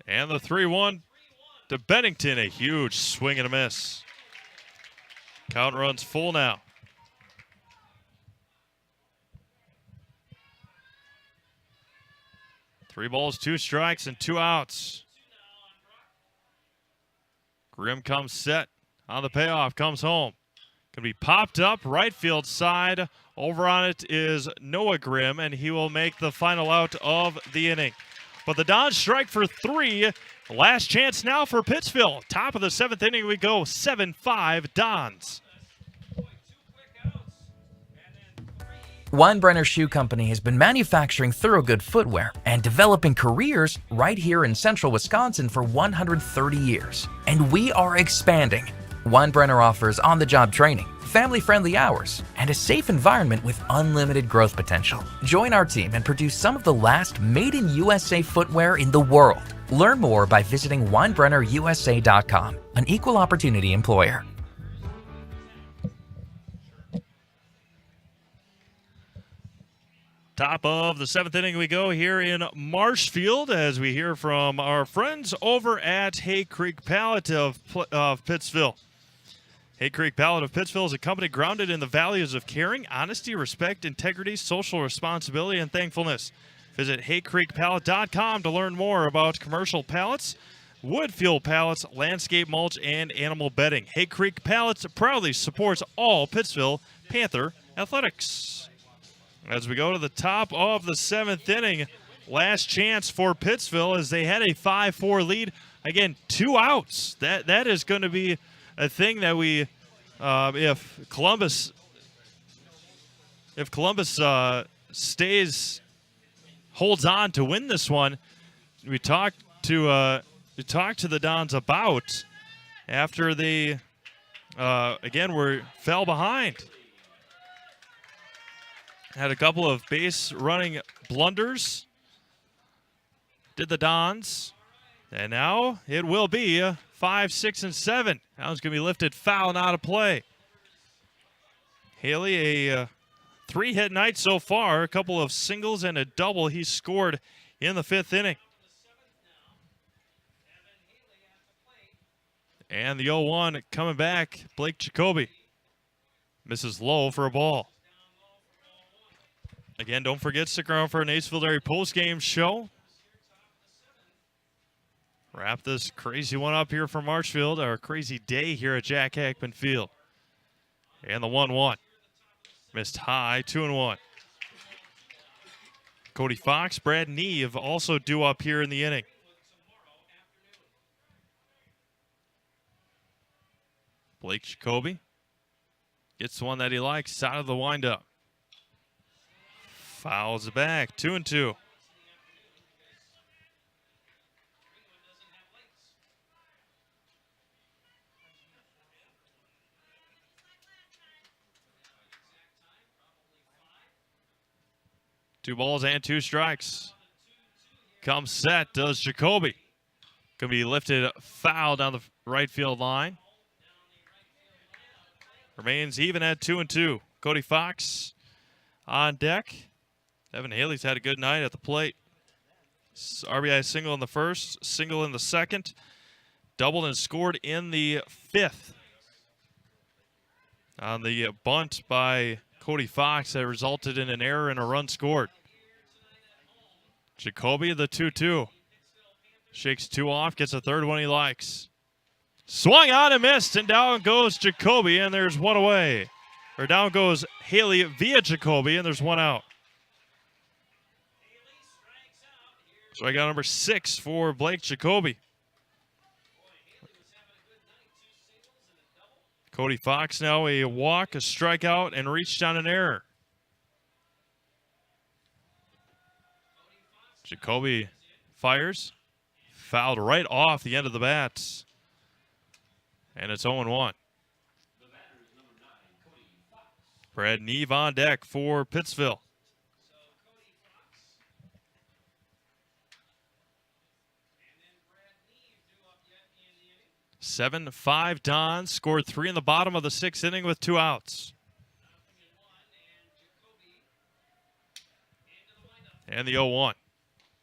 Speaker 1: And the 3-1 to Bennington, a huge swing and a miss. Count runs full now. Three balls, 2 strikes, and 2 outs. Grimm comes set on the payoff, comes home. Going to be popped up right field side. Over on it is Noah Grimm, and he will make the final out of the inning. But the Dons strike for 3. Last chance now for Pittsville. Top of the 7th inning we go, 7-5 Dons.
Speaker 6: Weinbrenner Shoe Company has been manufacturing Thorogood footwear and developing careers right here in central Wisconsin for 130 years. And we are expanding. Weinbrenner offers on-the-job training, family-friendly hours, and a safe environment with unlimited growth potential. Join our team and produce some of the last made-in-USA footwear in the world. Learn more by visiting WeinbrennerUSA.com, an equal opportunity employer.
Speaker 1: Top of the 7th inning we go here in Marshfield as we hear from our friends over at Hay Creek Pallet of Pittsville. Hay Creek Pallet of Pittsville is a company grounded in the values of caring, honesty, respect, integrity, social responsibility, and thankfulness. Visit haycreekpallet.com to learn more about commercial pallets, wood fuel pallets, landscape mulch, and animal bedding. Hay Creek Pallets proudly supports all Pittsville Panther athletics. As we go to the top of the 7th inning, last chance for Pittsville as they had a 5-4 lead. Again, 2 outs. That is going to be a thing that we, if Columbus holds on to win this one, we talked to the Dons about after they fell behind. Had a couple of base running blunders. Did the Dons. And now it will be 5, 6, and 7. Now it's going to be lifted foul and out of play. Haley, a 3-hit night so far. A couple of singles and a double he scored in the 5th inning. And the 0-1 coming back, Blake Jacoby. Misses low for a ball. Again, don't forget, stick around for an Nacenville Dairy post-game show. Wrap this crazy one up here for Marshfield, our crazy day here at Jack Hackman Field. And the 1-1. Missed high, 2-1. Cody Fox, Brad Neve also due up here in the inning. Blake Jacoby gets the one that he likes out of the windup. Fouls it back, 2-2. Two balls and two strikes. Comes set, does Jacoby. Gonna be lifted foul down the right field line. Remains even at 2-2. Cody Fox on deck. Evan Haley's had a good night at the plate. RBI single in the first, single in the second. Doubled and scored in the fifth. On the bunt by Cody Fox that resulted in an error and a run scored. Jacoby, the 2-2. Shakes two off, gets a third one he likes. Swung on and missed, and down goes Jacoby, and there's one away. Or down goes Haley via Jacoby, and there's one out. Strikeout number 6 for Blake Jacoby. Cody Fox now a walk, a strikeout, and reached on an error. Jacoby fires. Fouled right off the end of the bats. And it's 0-1. Brad Neve on deck for Pittsville. Seven, 5 Dons scored 3 in the bottom of the 6th inning with 2 outs. And the 0-1.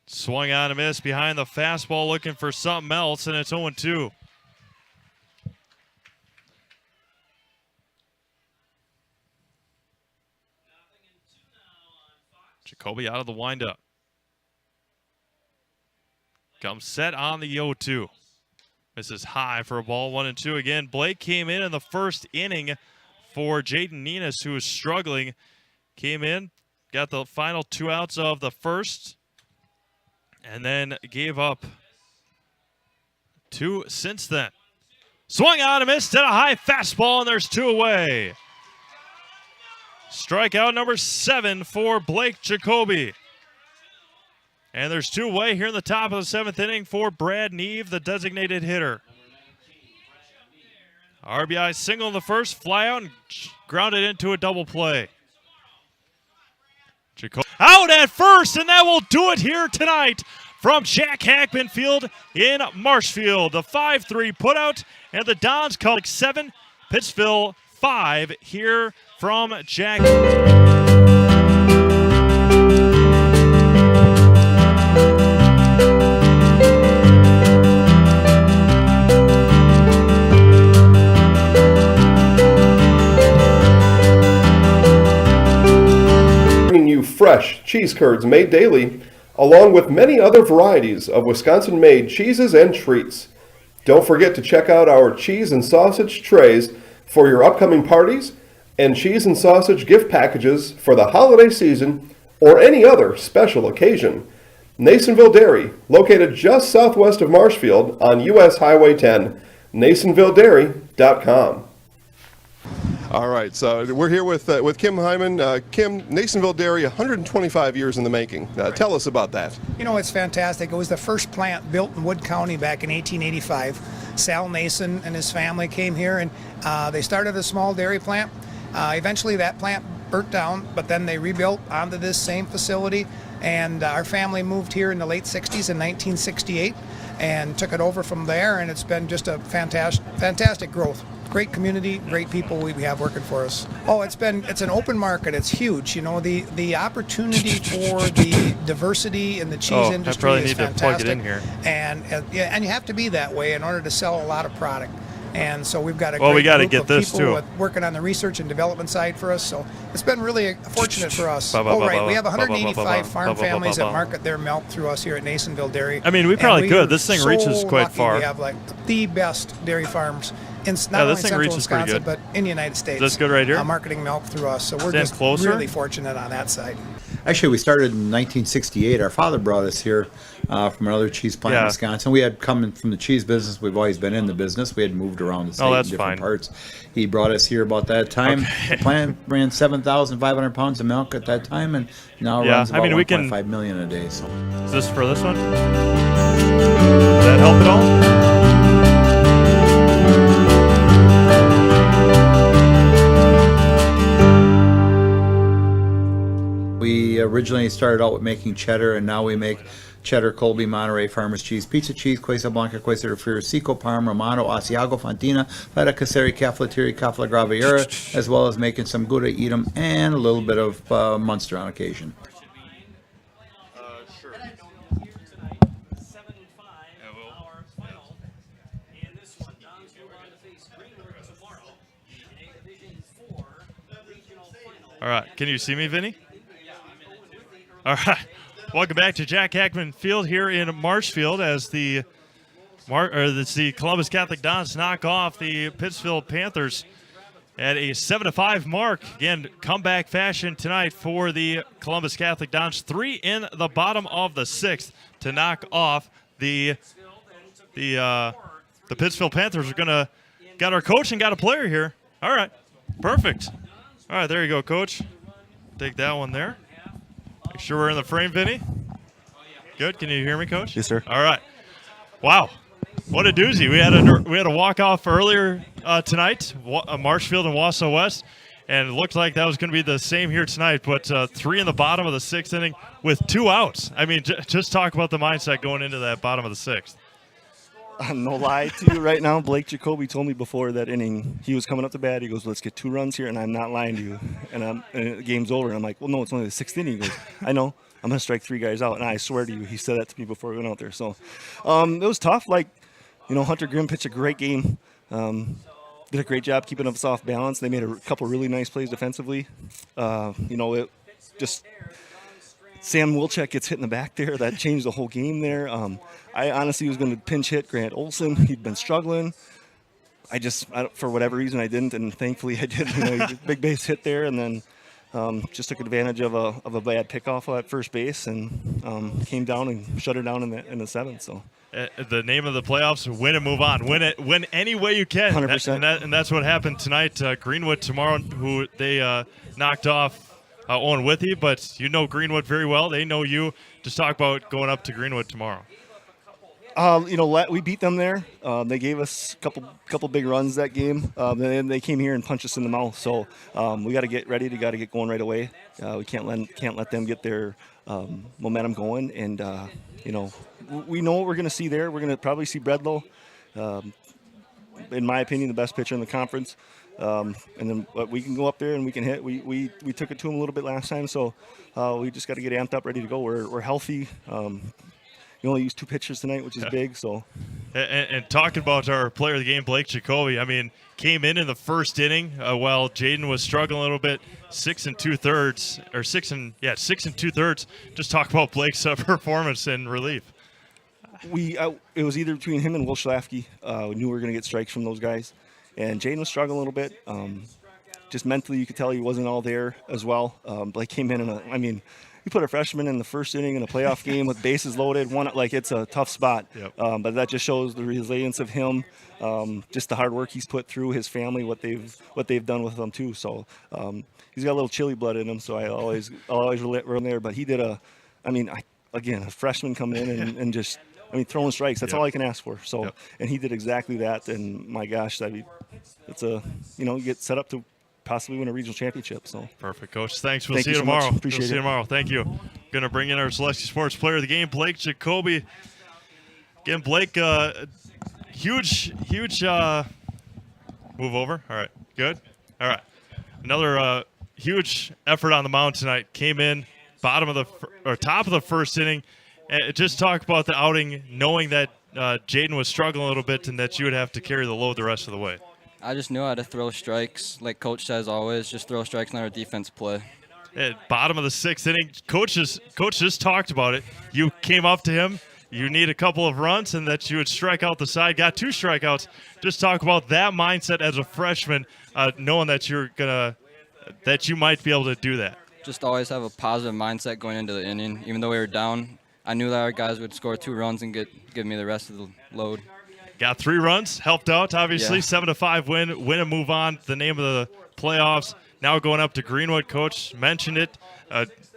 Speaker 1: Swung on a miss behind the fastball, looking for something else, and it's 0-2. Jacoby out of the windup. Comes set on the 0-2. Misses high for a ball, 1-2 again. Blake came in the first inning for Jaden Nenas, who was struggling. Came in, got the final 2 outs of the first, and then gave up 2 since then. Swung on and missed at a high fastball, and there's 2 away. Strikeout number 7 for Blake Jacoby. And there's 2 away here in the top of the 7th inning for Brad Neve, the designated hitter. RBI single in the first, fly out and grounded into a double play. Jacoby out at first, and that will do it here tonight from Jack Hackman Field in Marshfield. The 5-3 putout, and the Dons call 7, Pittsville 5 here from Jack.
Speaker 5: Fresh cheese curds made daily, along with many other varieties of Wisconsin-made cheeses and treats. Don't forget to check out our cheese and sausage trays for your upcoming parties and cheese and sausage gift packages for the holiday season or any other special occasion. Nacenville Dairy, located just southwest of Marshfield on US Highway 10, NacenvilleDairy.com.
Speaker 19: All right, so we're here with Kim Hyman. Kim, Nacenville Dairy, 125 years in the making. Tell us about that.
Speaker 20: You know, it's fantastic. It was the first plant built in Wood County back in 1885. Sal Nason and his family came here, and they started a small dairy plant. Eventually that plant burnt down, but then they rebuilt onto this same facility, and our family moved here in the late 60s in 1968 and took it over from there, and it's been just a fantastic growth. Great community, great people we have working for us. Oh, it's an open market. It's huge. You know, the opportunity for the diversity in the cheese industry is fantastic.
Speaker 1: I probably need to plug it in here.
Speaker 20: And you have to be that way in order to sell a lot of product. And so we've got a
Speaker 1: Well, we
Speaker 20: great
Speaker 1: gotta
Speaker 20: group
Speaker 1: get
Speaker 20: of
Speaker 1: this,
Speaker 20: people
Speaker 1: too.
Speaker 20: working on the research and development side for us. So it's been really fortunate for us.
Speaker 1: Ba, ba,
Speaker 20: Oh,
Speaker 1: ba,
Speaker 20: right.
Speaker 1: ba,
Speaker 20: We have
Speaker 1: ba, ba, ba,
Speaker 20: 185
Speaker 1: ba,
Speaker 20: farm
Speaker 1: ba, ba, ba,
Speaker 20: families
Speaker 1: ba,
Speaker 20: that
Speaker 1: ba.
Speaker 20: market their milk through us here at Nasonville Dairy.
Speaker 1: I mean, we
Speaker 20: And
Speaker 1: probably
Speaker 20: we
Speaker 1: could.
Speaker 20: are
Speaker 1: This thing
Speaker 20: so
Speaker 1: reaches quite
Speaker 20: lucky.
Speaker 1: far.
Speaker 20: We have like the best dairy farms in not
Speaker 1: Yeah,
Speaker 20: only
Speaker 1: this thing
Speaker 20: central
Speaker 1: reaches pretty
Speaker 20: Wisconsin,
Speaker 1: good.
Speaker 20: but in the United States.
Speaker 1: Is this good right here?
Speaker 20: Marketing milk through us. So we're
Speaker 1: Stand
Speaker 20: just
Speaker 1: closer?
Speaker 20: really fortunate on that side.
Speaker 21: Actually, we started in 1968. Our father brought us here from another cheese plant in
Speaker 1: Yeah.
Speaker 21: Wisconsin. We had come in from the cheese business. We've always been in the business. We had moved around the state
Speaker 1: that's
Speaker 21: in different
Speaker 1: fine.
Speaker 21: parts. He brought us here about that time.
Speaker 1: Okay.
Speaker 21: The plant ran 7,500 pounds of milk at that time, and now
Speaker 1: Yeah,
Speaker 21: runs
Speaker 1: I
Speaker 21: about
Speaker 1: mean, we can-
Speaker 21: 1.5 million a day. So.
Speaker 1: Is this for this one? Does that help at all?
Speaker 21: We originally started out with making cheddar, and now we make cheddar, Colby, Monterey, Farmers Cheese, Pizza Cheese, Quesa Blanca, Quesa de Friar, Seco, Parm, Romano, Asiago, Fontina, Feta Caseri, Caflateri, Cafla Graviera, as well as making some Gouda, Edam, and a little bit of Munster on occasion.
Speaker 1: All right. Can you see me, Vinny? All right. Welcome back to Jack Hackman Field here in Marshfield as the Columbus Catholic Dons knock off the Pittsville Panthers at a 7-5 mark. Again, comeback fashion tonight for the Columbus Catholic Dons. 3 in the bottom of the 6th to knock off the Pittsville Panthers. We're got our coach and got a player here. All right. Perfect. All right, there you go, Coach. Take that one there. Make sure we're in the frame, Vinny. Good. Can you hear me, Coach?
Speaker 22: Yes, sir.
Speaker 1: All right. Wow, what a doozy! We had a walk off earlier tonight, Marshfield and Wausau West, and it looked like that was going to be the same here tonight. But 3 in the bottom of the 6th inning with 2 outs. I mean, just talk about the mindset going into that bottom of the 6th.
Speaker 22: No lie to you right now. Blake Jacoby told me before that inning he was coming up to bat. He goes, "Let's get 2 runs here," and I'm not lying to you. And the game's over. And I'm like, "Well, no, it's only the 6th inning." He goes, "I know. I'm gonna strike 3 guys out." And I swear to you, he said that to me before we went out there. So it was tough. Like, Hunter Grimm pitched a great game. Did a great job keeping us off balance. They made a couple really nice plays defensively. It just. Sam Wilczek gets hit in the back there. That changed the whole game there. I honestly was going to pinch hit Grant Olson. He'd been struggling. For whatever reason, I didn't, and thankfully I did. Big base hit there, and then just took advantage of a bad pickoff at first base, and came down and shut her down in the 7th. So.
Speaker 1: The name of the playoffs: win and move on. Win any way you can.
Speaker 22: 100%.
Speaker 1: And that's what happened tonight. Greenwood tomorrow, who they knocked off Owen Withy, but you know Greenwood very well. They know you. Just talk about going up to Greenwood tomorrow.
Speaker 22: We beat them there. They gave us a couple big runs that game. Then they came here and punched us in the mouth. So we got to get ready. We got to get going right away. We can't let them get their momentum going. And we know what we're going to see there. We're going to probably see Bredlow. In my opinion, the best pitcher in the conference. And then we can go up there and we can hit. We took it to him a little bit last time, so we just got to get amped up, ready to go. We're healthy. You only used 2 pitchers tonight, which is big. So,
Speaker 1: and talking about our player of the game, Blake Jacoby. I mean, came in the first inning while Jaden was struggling a little bit. 6 2/3, or 6 2/3. Just talk about Blake's performance in relief.
Speaker 22: It was either between him and Will Schlafke. We knew we were going to get strikes from those guys. And Jaden was struggling a little bit. Just mentally, you could tell he wasn't all there as well. Blake came in you put a freshman in the first inning in a playoff game with bases loaded. It's a tough spot.
Speaker 1: Yep.
Speaker 22: But that just shows the resilience of him, just the hard work he's put through, his family, what they've done with him too. So he's got a little chili blood in him. So I'll always run there. But he did a freshman coming in and just. Throwing strikes, that's all I can ask for. So, and he did exactly that. And my gosh, it's you get set up to possibly win a regional championship. So
Speaker 1: perfect, Coach. Thanks. We'll
Speaker 22: Thank
Speaker 1: see you
Speaker 22: so
Speaker 1: tomorrow.
Speaker 22: much. Appreciate
Speaker 1: See you
Speaker 22: it.
Speaker 1: tomorrow. Thank you. Going to bring in our Celestia Sports Player of the Game, Blake Jacoby. Again, Blake, huge move over. All right, good. All right, another huge effort on the mound tonight. Came in top of the first inning. Just talk about the outing, knowing that Jaden was struggling a little bit and that you would have to carry the load the rest of the way?
Speaker 3: I just knew how to throw strikes. Like Coach says always, just throw strikes and let our defense play.
Speaker 1: At bottom of the 6th inning, Coach just talked about it. You came up to him. You need a couple of runs and that you would strike out the side. Got 2 strikeouts. Just talk about that mindset as a freshman, knowing that that you might be able to do that.
Speaker 3: Just always have a positive mindset going into the inning. Even though we were down, I knew that our guys would score 2 runs and give me the rest of the load.
Speaker 1: Got 3 runs, helped out, obviously.
Speaker 3: Yeah.
Speaker 1: 7-5 win and move on. The name of the playoffs. Now going up to Greenwood. Coach mentioned it.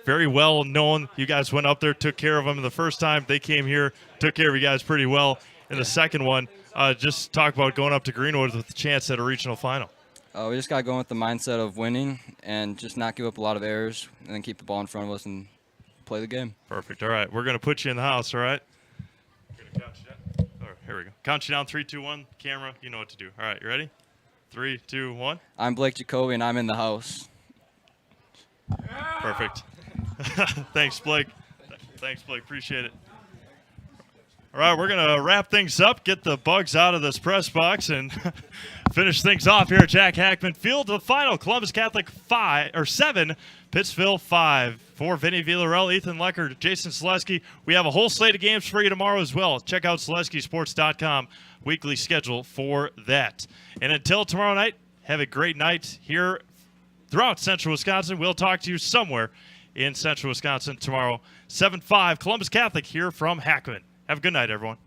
Speaker 1: Very well known. You guys went up there, took care of them the first time. They came here, took care of you guys pretty well in the second one. Just talk about going up to Greenwood with a chance at a regional final.
Speaker 3: We just got going with the mindset of winning and just not give up a lot of errors and then keep the ball in front of us and play the game.
Speaker 1: Perfect. All right. We're going to put you in the house, all right? We're going to count you down. Oh, here we go. Count you down. 3, 2, 1. Camera, you know what to do. All right. You ready? 3, 2, 1.
Speaker 3: I'm Blake Jacoby, and I'm in the house.
Speaker 1: Perfect. Thanks, Blake. Thanks, Blake. Appreciate it. All right, we're going to wrap things up, get the bugs out of this press box, and finish things off here at Jack Hackman Field. The final, Columbus Catholic 7, Pittsville 5. For Vinny Villarreal, Ethan Lecker, Jason Selesky, we have a whole slate of games for you tomorrow as well. Check out SeleskySports.com, weekly schedule for that. And until tomorrow night, have a great night here throughout Central Wisconsin. We'll talk to you somewhere in Central Wisconsin tomorrow. 7-5, Columbus Catholic here from Hackman. Have a good night, everyone.